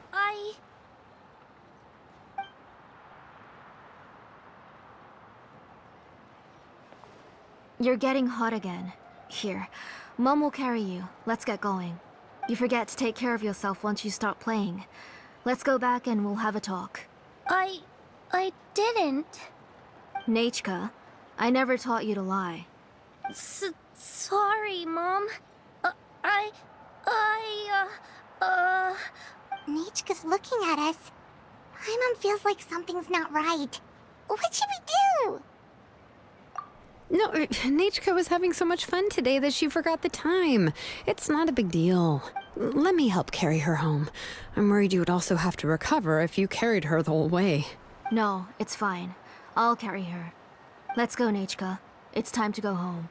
You're getting hot again. Here, Mom will carry you. Let's get going. You forget to take care of yourself once you start playing. Let's go back and we'll have a talk. I didn't. Nechka, I never taught you to lie. Sorry, Mom. Nichka's looking at us. Paimon feels like something's not right. What should we do? No, Nechka was having so much fun today that she forgot the time. It's not a big deal. Let me help carry her home. I'm worried you would also have to recover if you carried her the whole way. No, it's fine. I'll carry her. Let's go, Nechka. It's time to go home.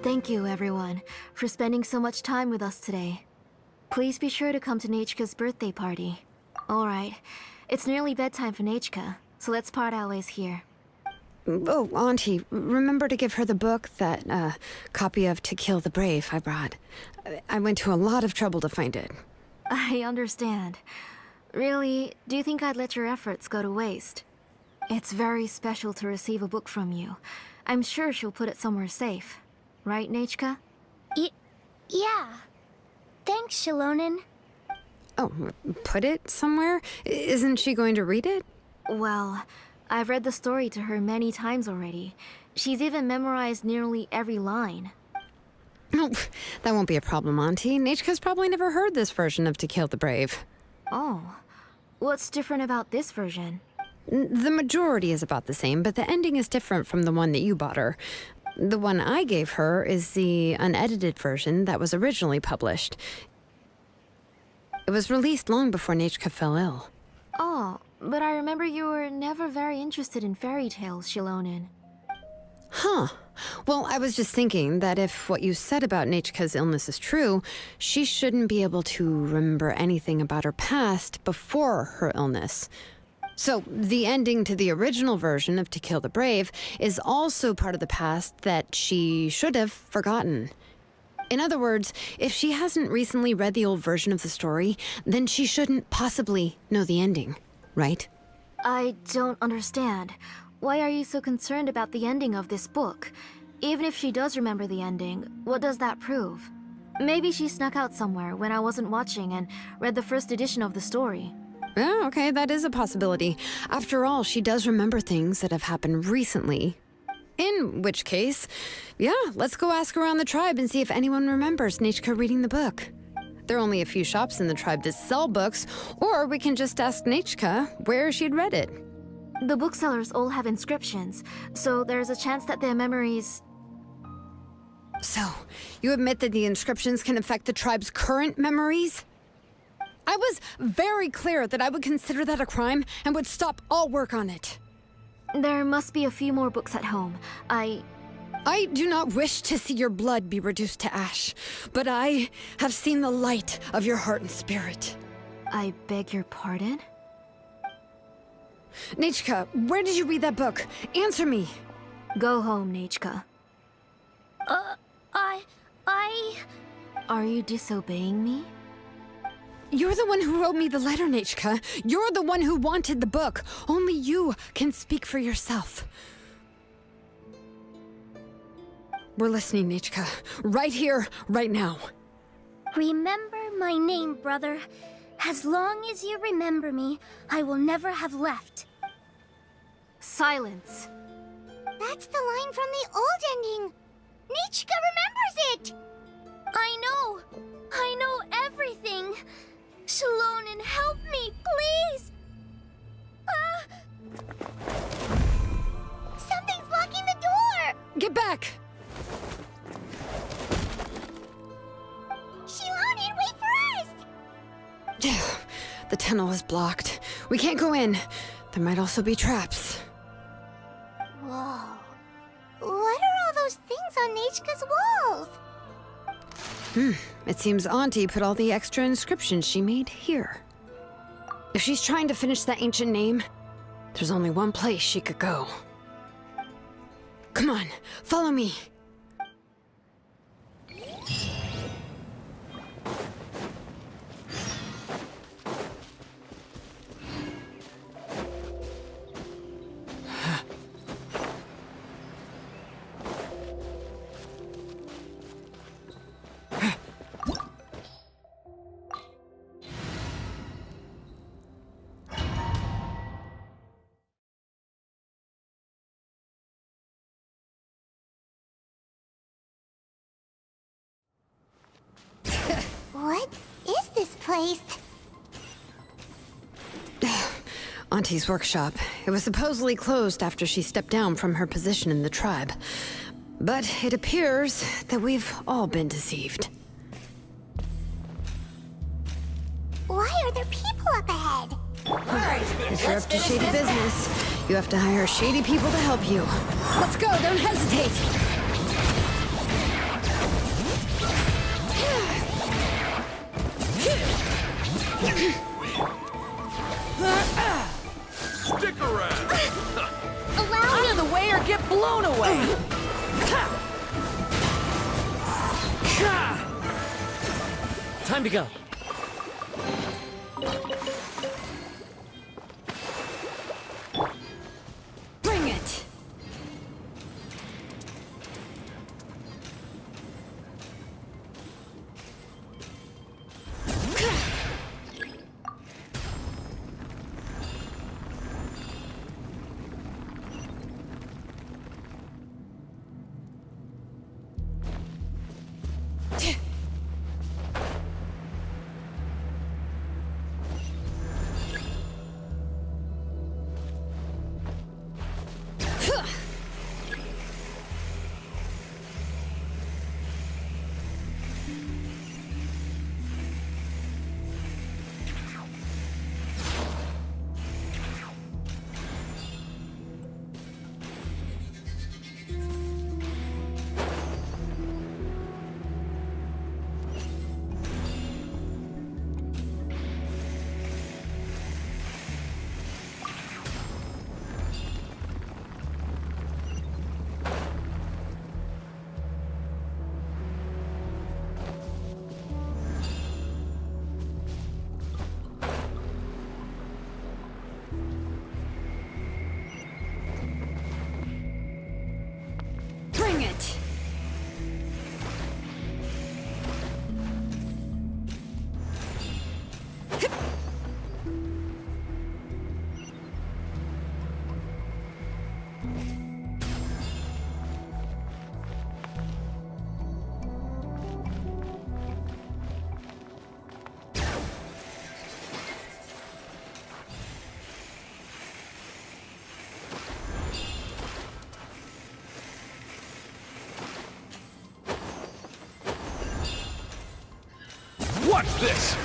Thank you, everyone, for spending so much time with us today. Please be sure to come to Nechka's birthday party. Alright, it's nearly bedtime for Nechka, so let's part our ways here. Oh, Auntie, remember to give her the book, that copy of To Kill the Brave I brought. I went to a lot of trouble to find it. I understand. Really, do you think I'd let your efforts go to waste? It's very special to receive a book from you. I'm sure she'll put it somewhere safe. Right, Nechka? Yeah. Thanks, Xilonen. Oh, put it somewhere? Isn't she going to read it? Well, I've read the story to her many times already. She's even memorized nearly every line. Oh, that won't be a problem, Auntie. Nechka's probably never heard this version of To Kill the Brave. Oh. What's different about this version? The majority is about the same, but the ending is different from the one that you bought her. The one I gave her is the unedited version that was originally published. It was released long before Nechka fell ill. Oh, but I remember you were never very interested in fairy tales, Xilonen. Huh. Well, I was just thinking that if what you said about Nechka's illness is true, she shouldn't be able to remember anything about her past before her illness. So, the ending to the original version of To Kill the Brave is also part of the past that she should have forgotten. In other words, if she hasn't recently read the old version of the story, then she shouldn't possibly know the ending, right? I don't understand. Why are you so concerned about the ending of this book? Even if she does remember the ending, what does that prove? Maybe she snuck out somewhere when I wasn't watching and read the first edition of the story. Yeah, okay, that is a possibility. After all, she does remember things that have happened recently. In which case, yeah, let's go ask around the tribe and see if anyone remembers Nechka reading the book. There are only a few shops in the tribe that sell books, or we can just ask Nechka where she'd read it. The booksellers all have inscriptions, so there's a chance that their memories... So, you admit that the inscriptions can affect the tribe's current memories? I was very clear that I would consider that a crime and would stop all work on it. There must be a few more books at home. I do not wish to see your blood be reduced to ash, but I have seen the light of your heart and spirit. I beg your pardon? Nechka, where did you read that book? Answer me. Go home, Nechka. Are you disobeying me? You're the one who wrote me the letter, Nechka. You're the one who wanted the book. Only you can speak for yourself. We're listening, Nechka. Right here, right now. Remember my name, brother. As long as you remember me, I will never have left. Silence. That's the line from the old ending. Nichka remembers it! I know everything. Xilonen, help me, please! Something's blocking the door! Get back! Xilonen, wait for us! The tunnel is blocked. We can't go in. There might also be traps. Whoa. What are all those things on Nechka's walls? It seems Auntie put all the extra inscriptions she made here. If she's trying to finish that ancient name, there's only one place she could go. Come on, follow me. What is this place? Auntie's workshop. It was supposedly closed after she stepped down from her position in the tribe. But it appears that we've all been deceived. Why are there people up ahead? If you're up to shady business, you have to hire shady people to help you. Let's go, don't hesitate! Stick around! Allow me! Out of the way or get blown away! Time to go. Bring it! Bring it! Watch this!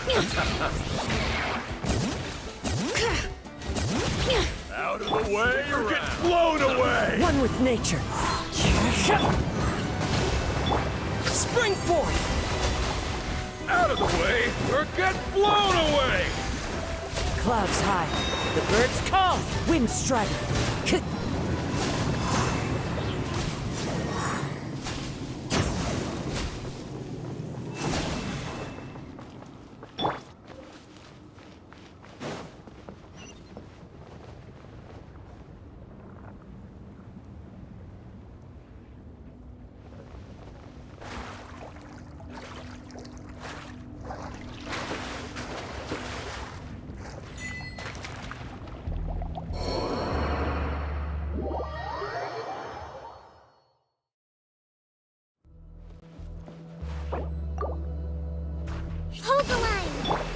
Out of the way or get blown away! One with nature. Spring forth! Out of the way or get blown away! Clouds high, the birds call, wind striking. Hold the line!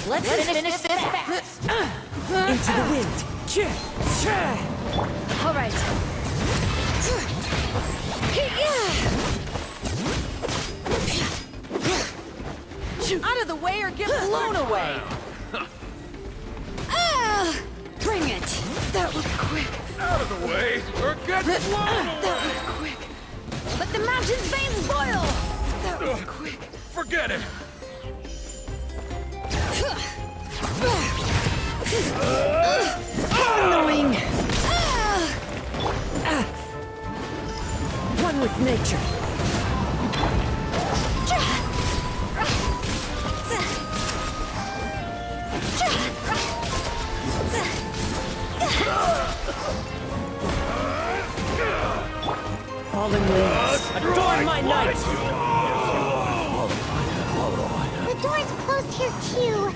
Let's finish this fast. Into the wind. All right. Out of the way or get blown away. Bring it. That was quick. Out of the way, or get blown That was quick. Let the mountain's veins boil. That was quick. Forget it. Annoying. One with nature. Falling leaves. Adorn my night. The door's closed here too.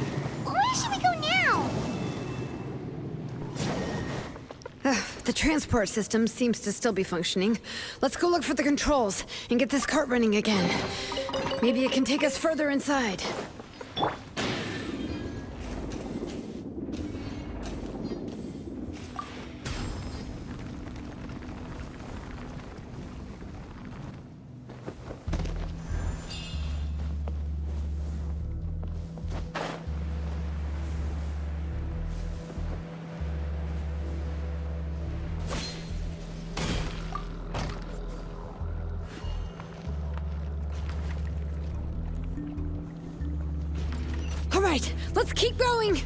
Where should we go now? The transport system seems to still be functioning. Let's go look for the controls and get this cart running again. Maybe it can take us further inside. All right, let's keep going.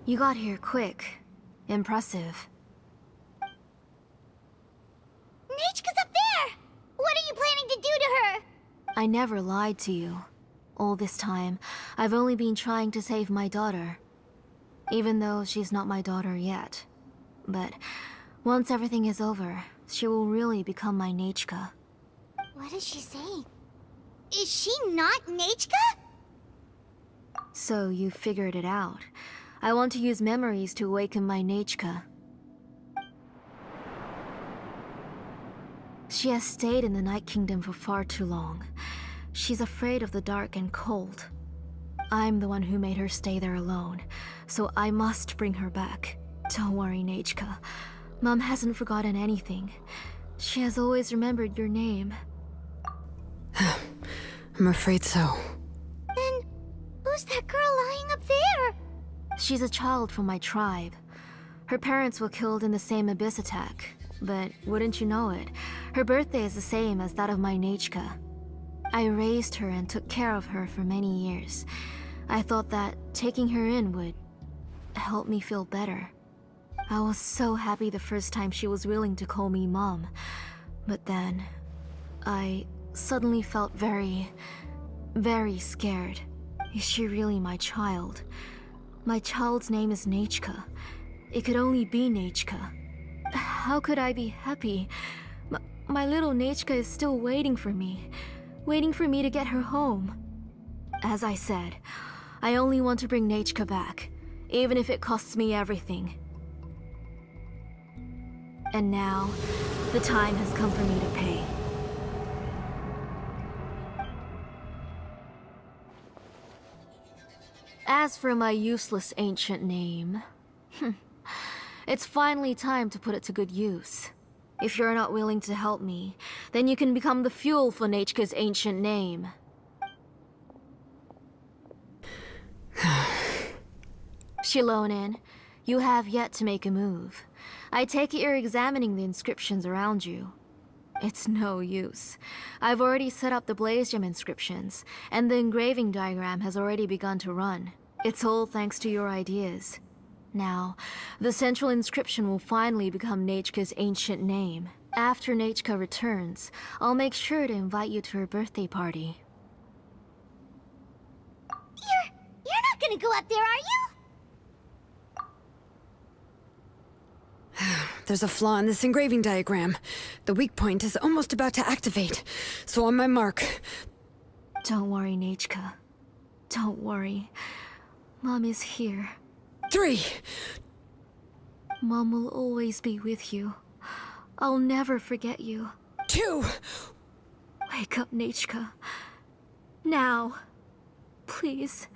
You got here quick. Impressive. Nechka's up there! What are you planning to do to her? I never lied to you. All this time, I've only been trying to save my daughter. Even though she's not my daughter yet. But once everything is over, she will really become my Nechka. What is she saying? Is she not Nechka? So you figured it out. I want to use memories to awaken my Nechka. She has stayed in the Night Kingdom for far too long. She's afraid of the dark and cold. I'm the one who made her stay there alone, so I must bring her back. Don't worry, Nechka. Mom hasn't forgotten anything. She has always remembered your name. I'm afraid so. Then, who's that girl lying up there? She's a child from my tribe. Her parents were killed in the same abyss attack. But wouldn't you know it, her birthday is the same as that of my Nechka. I raised her and took care of her for many years. I thought that taking her in would help me feel better. I was so happy the first time she was willing to call me Mom. But then, I suddenly felt very scared. Is she really my child? My child's name is Nechka. It could only be Nechka. How could I be happy? My little Nechka is still waiting for me to get her home. As I said, I only want to bring Nechka back, even if it costs me everything. And now, the time has come for me to pay. As for my useless ancient name, it's finally time to put it to good use. If you're not willing to help me, then you can become the fuel for Nechka's ancient name. Xilonen, you have yet to make a move. I take it you're examining the inscriptions around you. It's no use. I've already set up the blaze gem inscriptions, and the engraving diagram has already begun to run. It's all thanks to your ideas. Now, the central inscription will finally become Nechka's ancient name. After Nechka returns, I'll make sure to invite you to her birthday party. You're not gonna go up there, are you? There's a flaw in this engraving diagram. The weak point is almost about to activate. So on my mark. Don't worry, Nechka. Don't worry. Mom is here. 3. Mom will always be with you. I'll never forget you. 2. Wake up, Nechka. Now. Please,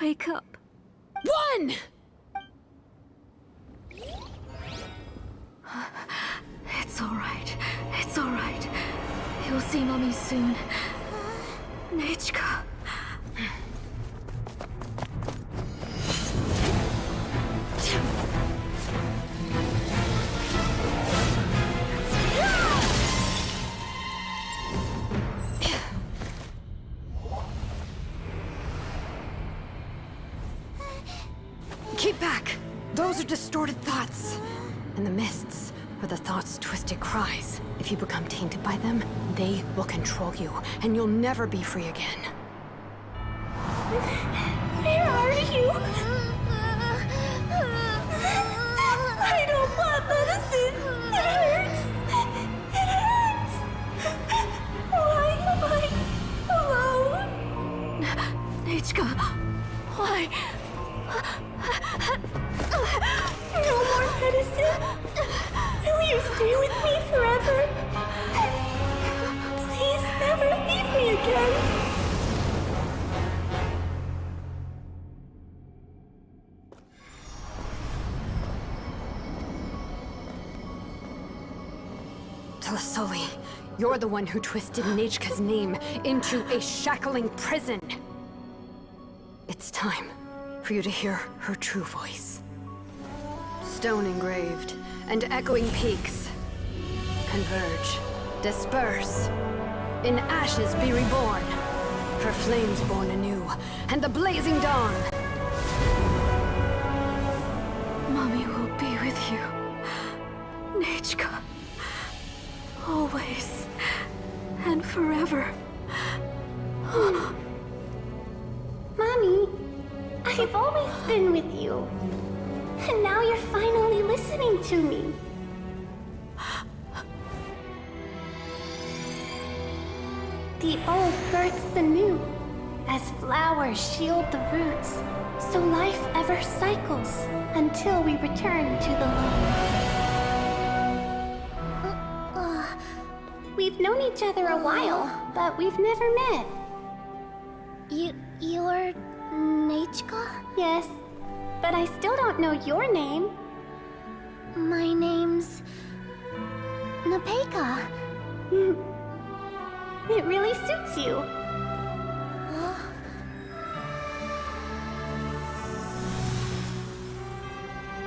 wake up. 1! It's alright. It's alright. You'll see Mommy soon. Nechka. Keep back! Those are distorted thoughts. And the mists are the thoughts' twisted cries. If you become tainted by them, they will control you, and you'll never be free again. Where are you? I don't want medicine. It hurts. It hurts. Why am I alone? Nechka, why? No more medicine. Will you stay with me forever? Please never leave me again. Tlasoli, you're the one who twisted Nechka's name into a shackling prison. It's time for you to hear her true voice. Stone engraved and echoing peaks converge, disperse, in ashes be reborn, for flames born anew, and the blazing dawn. with you, Nechka. Always and forever. Mommy, I've always been with you. And now you're finally listening to me. The old births the new, as flowers shield the roots, so life ever cycles until we return to the loam. We've known each other a while, but we've never met. You're Nechka? Yes, but I still don't know your name. My name's Nepeka. It really suits you.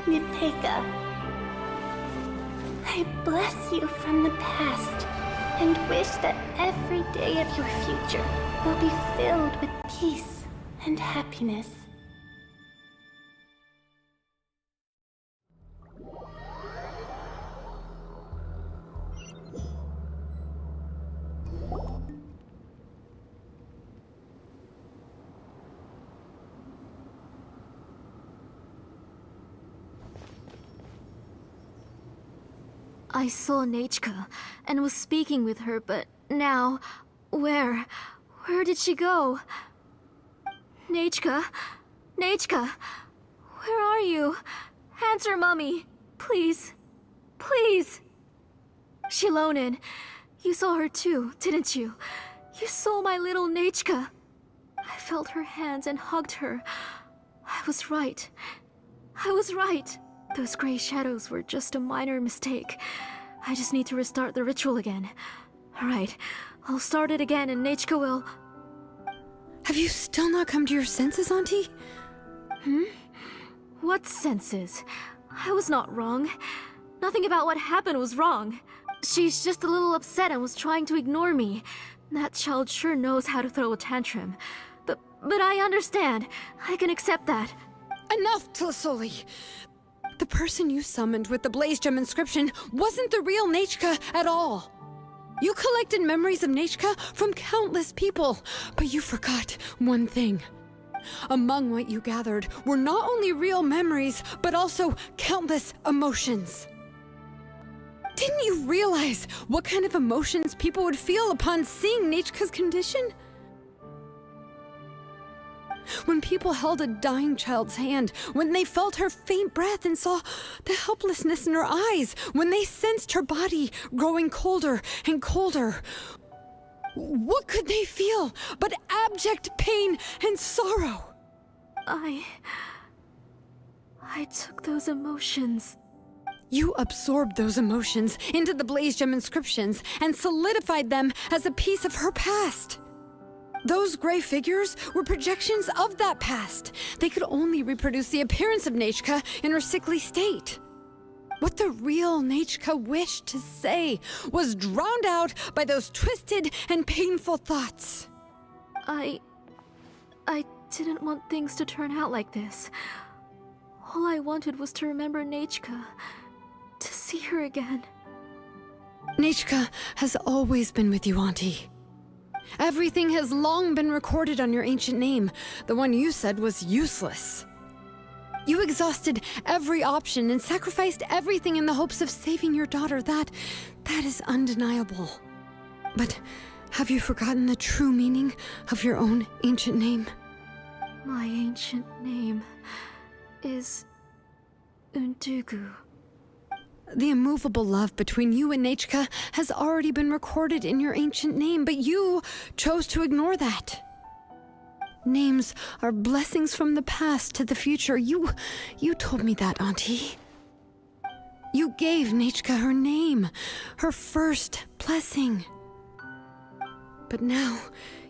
Nepeka, I bless you from the past and wish that every day of your future will be filled with peace and happiness. I saw Nechka and was speaking with her, but now, where did she go? Nechka? Nechka? Where are you? Answer, Mommy. Please. Please. Xilonen, you saw her too, didn't you? You saw my little Nechka. I felt her hands and hugged her. I was right. I was right. Those gray shadows were just a minor mistake. I just need to restart the ritual again. Alright, I'll start it again and Nechka will... Have you still not come to your senses, Auntie? What senses? I was not wrong. Nothing about what happened was wrong. She's just a little upset and was trying to ignore me. That child sure knows how to throw a tantrum. But I understand. I can accept that. Enough, Tlasoli! The person you summoned with the Blaze Gem inscription wasn't the real Nechka at all. You collected memories of Nechka from countless people, but you forgot one thing. Among what you gathered were not only real memories, but also countless emotions. Didn't you realize what kind of emotions people would feel upon seeing Nechka's condition? When people held a dying child's hand, when they felt her faint breath and saw the helplessness in her eyes, when they sensed her body growing colder and colder, what could they feel but abject pain and sorrow? I took those emotions. You absorbed those emotions into the Blaze Gem inscriptions and solidified them as a piece of her past. Those gray figures were projections of that past. They could only reproduce the appearance of Nechka in her sickly state. What the real Nechka wished to say was drowned out by those twisted and painful thoughts. I didn't want things to turn out like this. All I wanted was to remember Nechka, to see her again. Nechka has always been with you, Auntie. Everything has long been recorded on your ancient name, the one you said was useless. You exhausted every option and sacrificed everything in the hopes of saving your daughter. That is undeniable. But have you forgotten the true meaning of your own ancient name? My ancient name is Undugu. The immovable love between you and Nechka has already been recorded in your ancient name, but you chose to ignore that. Names are blessings from the past to the future. You told me that, Auntie. You gave Nechka her name, her first blessing. But now,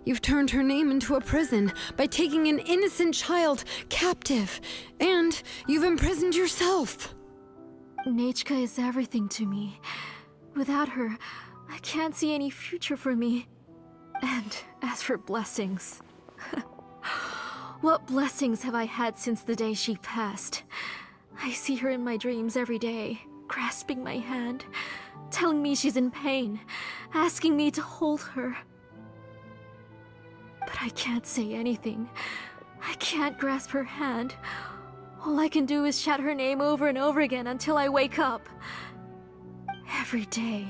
you've turned her name into a prison by taking an innocent child captive, and you've imprisoned yourself. Nechka is everything to me. Without her, I can't see any future for me. And as for blessings... what blessings have I had since the day she passed? I see her in my dreams every day, grasping my hand, telling me she's in pain, asking me to hold her. But I can't say anything. I can't grasp her hand. All I can do is shout her name over and over again until I wake up. Every day,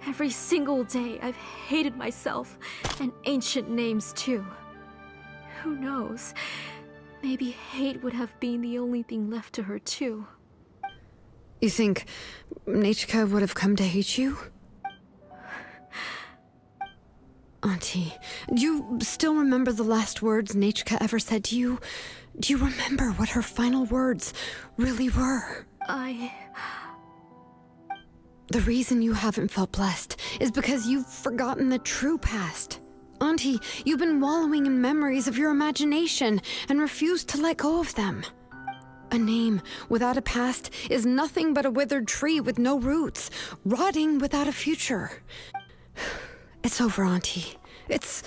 every single day, I've hated myself, and ancient names too. Who knows? Maybe hate would have been the only thing left to her too. You think Nechka would have come to hate you? Auntie, do you still remember the last words Nechka ever said to you? Do you remember what her final words really were? The reason you haven't felt blessed is because you've forgotten the true past. Auntie, you've been wallowing in memories of your imagination and refused to let go of them. A name without a past is nothing but a withered tree with no roots, rotting without a future. It's over, Auntie. It's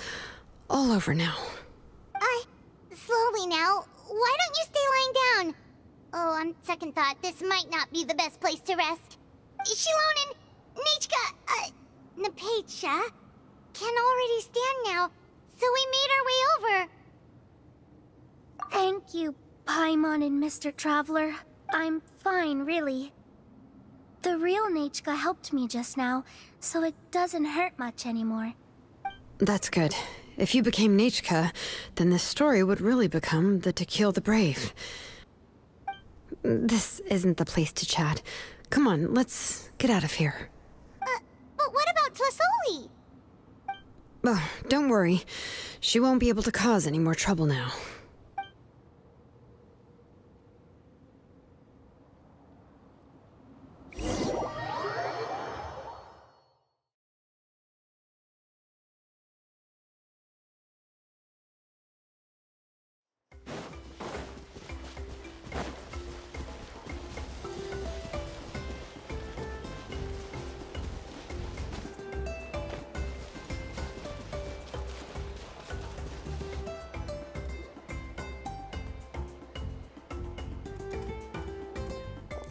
all over now. Slowly now. Why don't you stay lying down? Oh, on second thought, this might not be the best place to rest. Xilonen, Nechka, Napecha can already stand now, so we made our way over. Thank you, Paimon and Mr. Traveler. I'm fine, really. The real Nechka helped me just now, so it doesn't hurt much anymore. That's good. If you became Nechka, then this story would really become the To Kill the Brave. This isn't the place to chat. Come on, let's get out of here. But what about Tlasoli? Oh, don't worry. She won't be able to cause any more trouble now.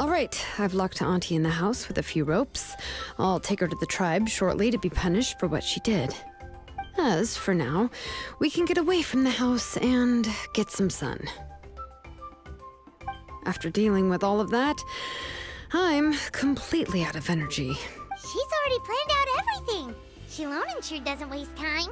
All right, I've locked Auntie in the house with a few ropes. I'll take her to the tribe shortly to be punished for what she did. As for now, we can get away from the house and get some sun. After dealing with all of that, I'm completely out of energy. She's already planned out everything. Xilonen sure doesn't waste time.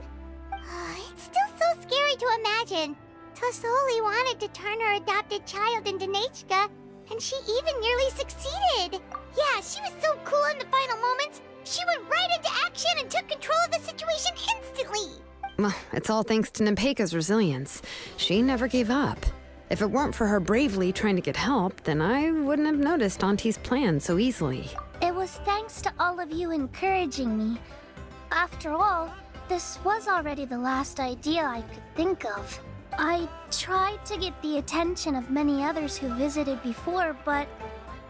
It's still so scary to imagine. Tlasoli wanted to turn her adopted child into Nechka, and she even nearly succeeded. Yeah, she was so cool in the final moments. She went right into action and took control of the situation instantly. Well, it's all thanks to Nempeka's resilience. She never gave up. If it weren't for her bravely trying to get help, then I wouldn't have noticed Auntie's plan so easily. It was thanks to all of you encouraging me. After all, this was already the last idea I could think of. I tried to get the attention of many others who visited before, but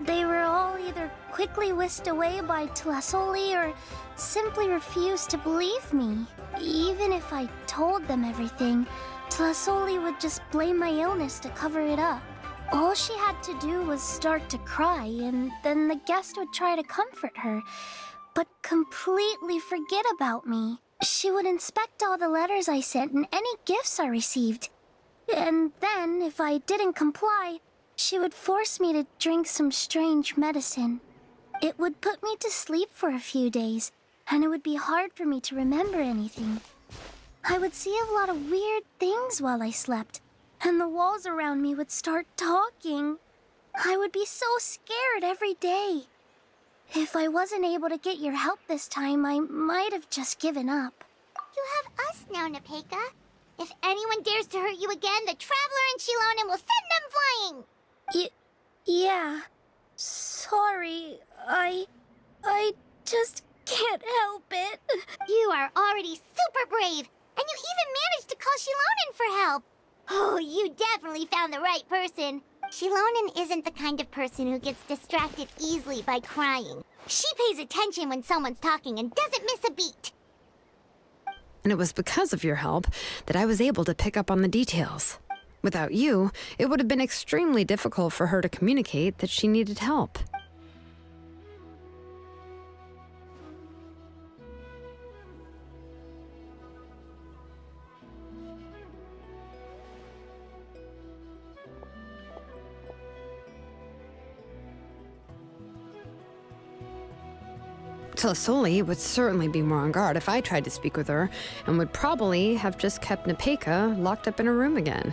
they were all either quickly whisked away by Tlasoli or simply refused to believe me. Even if I told them everything, Tlasoli would just blame my illness to cover it up. All she had to do was start to cry, and then the guest would try to comfort her, but completely forget about me. She would inspect all the letters I sent and any gifts I received. And then, if I didn't comply, she would force me to drink some strange medicine. It would put me to sleep for a few days, and it would be hard for me to remember anything. I would see a lot of weird things while I slept, and the walls around me would start talking. I would be so scared every day. If I wasn't able to get your help this time, I might have just given up. You have us now, Napeka. If anyone dares to hurt you again, the Traveler and Xilonen will send them flying! Yeah. Sorry, I just can't help it. You are already super brave, and you even managed to call Xilonen for help. Oh, you definitely found the right person. Xilonen isn't the kind of person who gets distracted easily by crying. She pays attention when someone's talking and doesn't miss a beat. And it was because of your help that I was able to pick up on the details. Without you, it would have been extremely difficult for her to communicate that she needed help. Tlisoli would certainly be more on guard if I tried to speak with her, and would probably have just kept Nepeka locked up in her room again.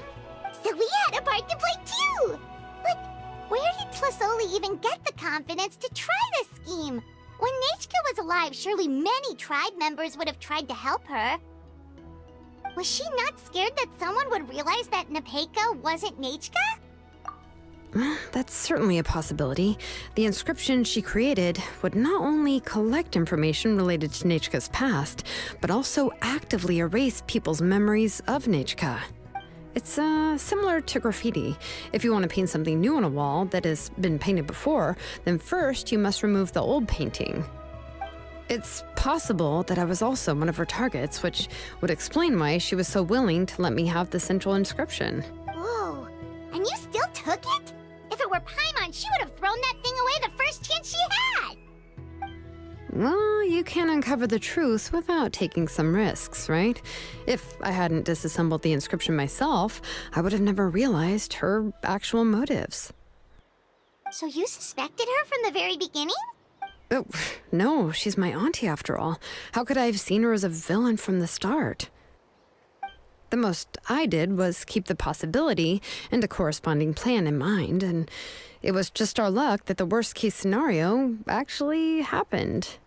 So we had a part to play too! But where did Tlisoli even get the confidence to try this scheme? When Nechka was alive, surely many tribe members would have tried to help her. Was she not scared that someone would realize that Nepeka wasn't Nechka? That's certainly a possibility. The inscription she created would not only collect information related to Nechka's past, but also actively erase people's memories of Nechka. It's similar to graffiti. If you want to paint something new on a wall that has been painted before, then first you must remove the old painting. It's possible that I was also one of her targets, which would explain why she was so willing to let me have the central inscription. Whoa, and you still took it? If it were Paimon, she would have thrown that thing away the first chance she had! Well, you can't uncover the truth without taking some risks, right? If I hadn't disassembled the inscription myself, I would have never realized her actual motives. So you suspected her from the very beginning? Oh, no, she's my auntie after all. How could I have seen her as a villain from the start? The most I did was keep the possibility and a corresponding plan in mind, and it was just our luck that the worst case scenario actually happened.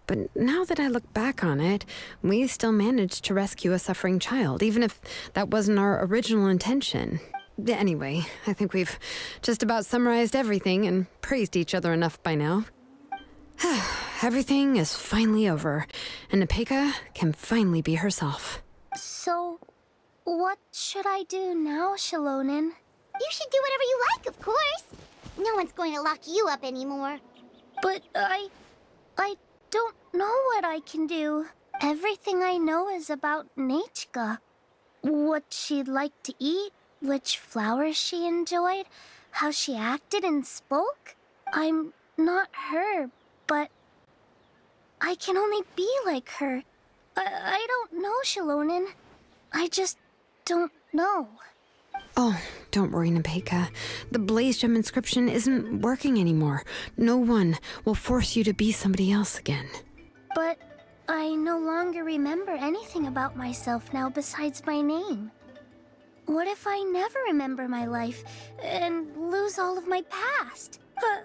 But now that I look back on it, we still managed to rescue a suffering child, even if that wasn't our original intention. Anyway, I think we've just about summarized everything and praised each other enough by now. Everything is finally over, and Nepeka can finally be herself. So, what should I do now, Xilonen? You should do whatever you like, of course. No one's going to lock you up anymore. But I don't know what I can do. Everything I know is about Nechka. What she'd like to eat, which flowers she enjoyed, how she acted and spoke. I'm not her, but I can only be like her. I don't know, Xilonen. I just don't know. Oh, don't worry, Nepeka. The Blaze Gem inscription isn't working anymore. No one will force you to be somebody else again. But I no longer remember anything about myself now besides my name. What if I never remember my life and lose all of my past?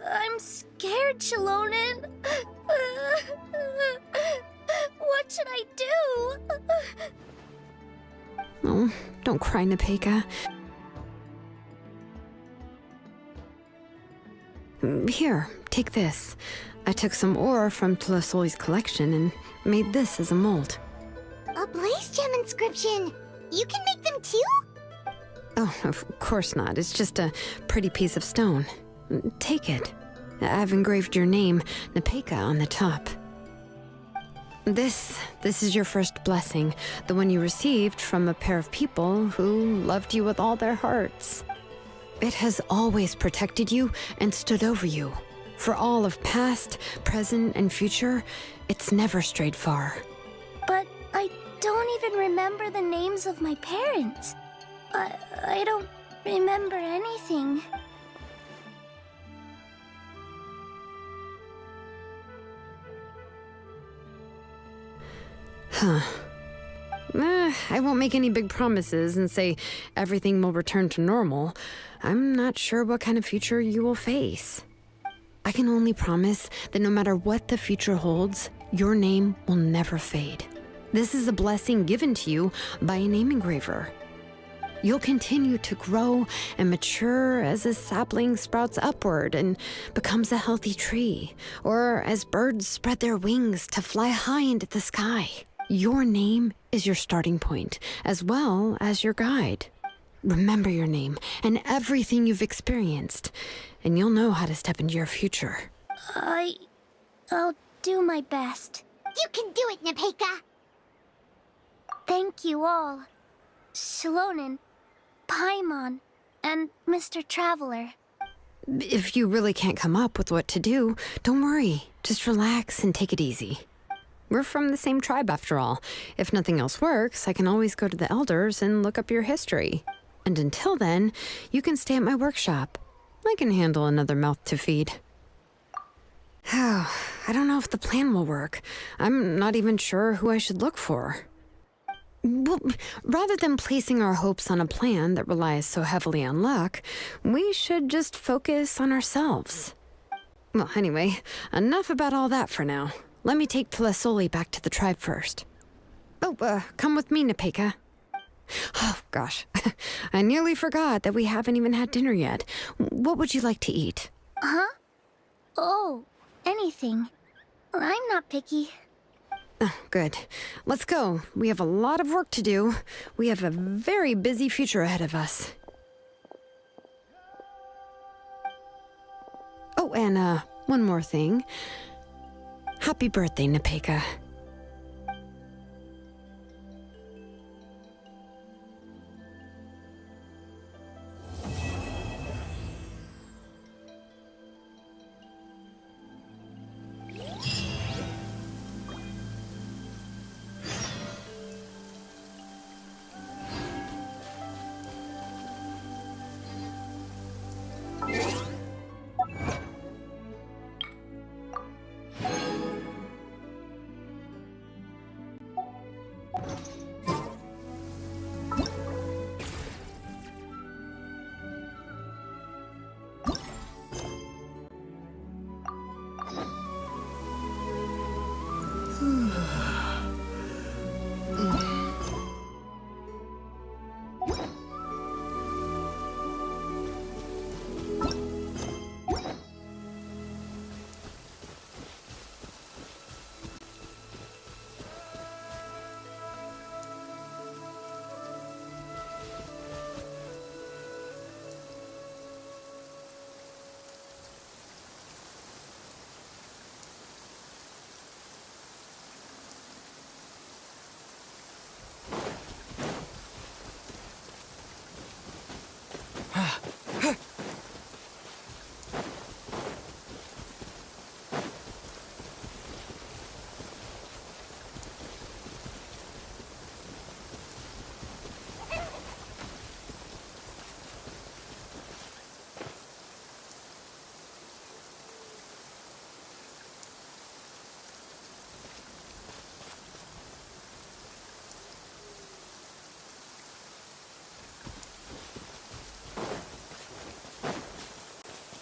I'm scared, Xilonen. What should I do? Oh, don't cry, Nepeka. Here, take this. I took some ore from Tlisoli's collection and made this as a mold. A Blaze Gem inscription! You can make them too? Oh, of course not. It's just a pretty piece of stone. Take it. I've engraved your name, Nepeka, on the top. This is your first blessing, the one you received from a pair of people who loved you with all their hearts. It has always protected you and stood over you. For all of past, present, and future, it's never strayed far. But I don't even remember the names of my parents. I don't remember anything. Huh. I won't make any big promises and say everything will return to normal. I'm not sure what kind of future you will face. I can only promise that no matter what the future holds, your name will never fade. This is a blessing given to you by a name engraver. You'll continue to grow and mature as a sapling sprouts upward and becomes a healthy tree, or as birds spread their wings to fly high into the sky. Your name is your starting point, as well as your guide. Remember your name and everything you've experienced, and you'll know how to step into your future. I'll do my best. You can do it, Nepeka! Thank you all. Xilonen, Paimon, and Mr. Traveler. If you really can't come up with what to do, don't worry. Just relax and take it easy. We're from the same tribe after all. If nothing else works, I can always go to the elders and look up your history. And until then, you can stay at my workshop. I can handle another mouth to feed. I don't know if the plan will work. I'm not even sure who I should look for. Well, rather than placing our hopes on a plan that relies so heavily on luck, we should just focus on ourselves. Well, anyway, enough about all that for now. Let me take Plasoli back to the tribe first. Oh, come with me, Nepeka. Oh, gosh. I nearly forgot that we haven't even had dinner yet. What would you like to eat? Huh? Oh, anything. I'm not picky. Oh, good. Let's go. We have a lot of work to do. We have a very busy future ahead of us. Oh, and, one more thing. Happy birthday, Nepeka.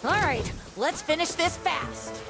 All right, let's finish this fast.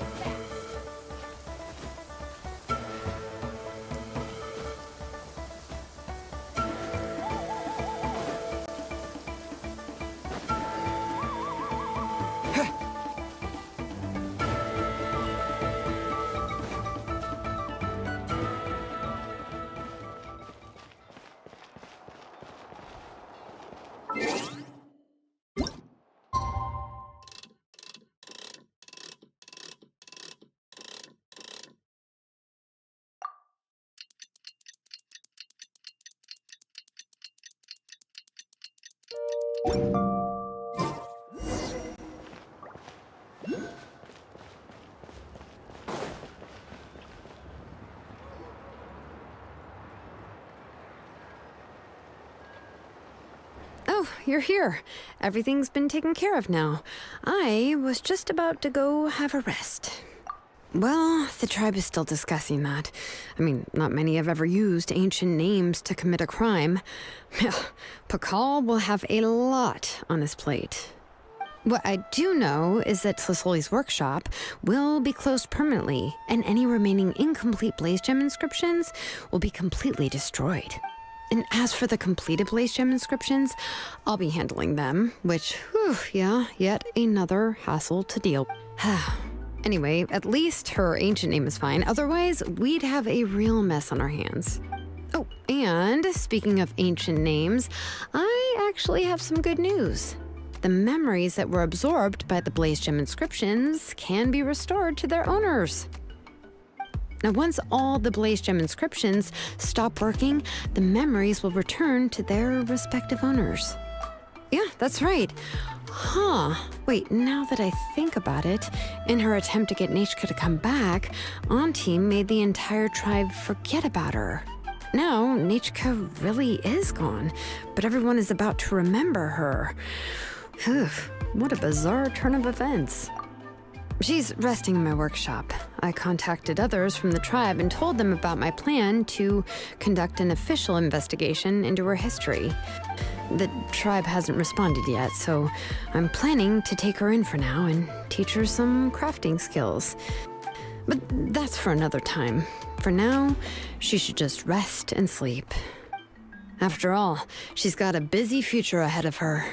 Oh, you're here. Everything's been taken care of now. I was just about to go have a rest. Well, the tribe is still discussing that. I mean, not many have ever used ancient names to commit a crime. Pakal will have a lot on his plate. What I do know is that Tlisoli's workshop will be closed permanently, and any remaining incomplete Blaze Gem inscriptions will be completely destroyed. And as for the completed Blaze Gem inscriptions, I'll be handling them, which, yeah, yet another hassle to deal with. Anyway, at least her ancient name is fine. Otherwise, we'd have a real mess on our hands. Oh, and speaking of ancient names, I actually have some good news. The memories that were absorbed by the Blaze Gem inscriptions can be restored to their owners. Now, once all the Blaze Gem inscriptions stop working, the memories will return to their respective owners. Yeah, that's right. Huh. Wait, now that I think about it, in her attempt to get Nechka to come back, Auntie made the entire tribe forget about her. Now, Nechka really is gone, but everyone is about to remember her. Phew, what a bizarre turn of events. She's resting in my workshop. I contacted others from the tribe and told them about my plan to conduct an official investigation into her history. The tribe hasn't responded yet, so I'm planning to take her in for now and teach her some crafting skills. But that's for another time. For now, she should just rest and sleep. After all, she's got a busy future ahead of her.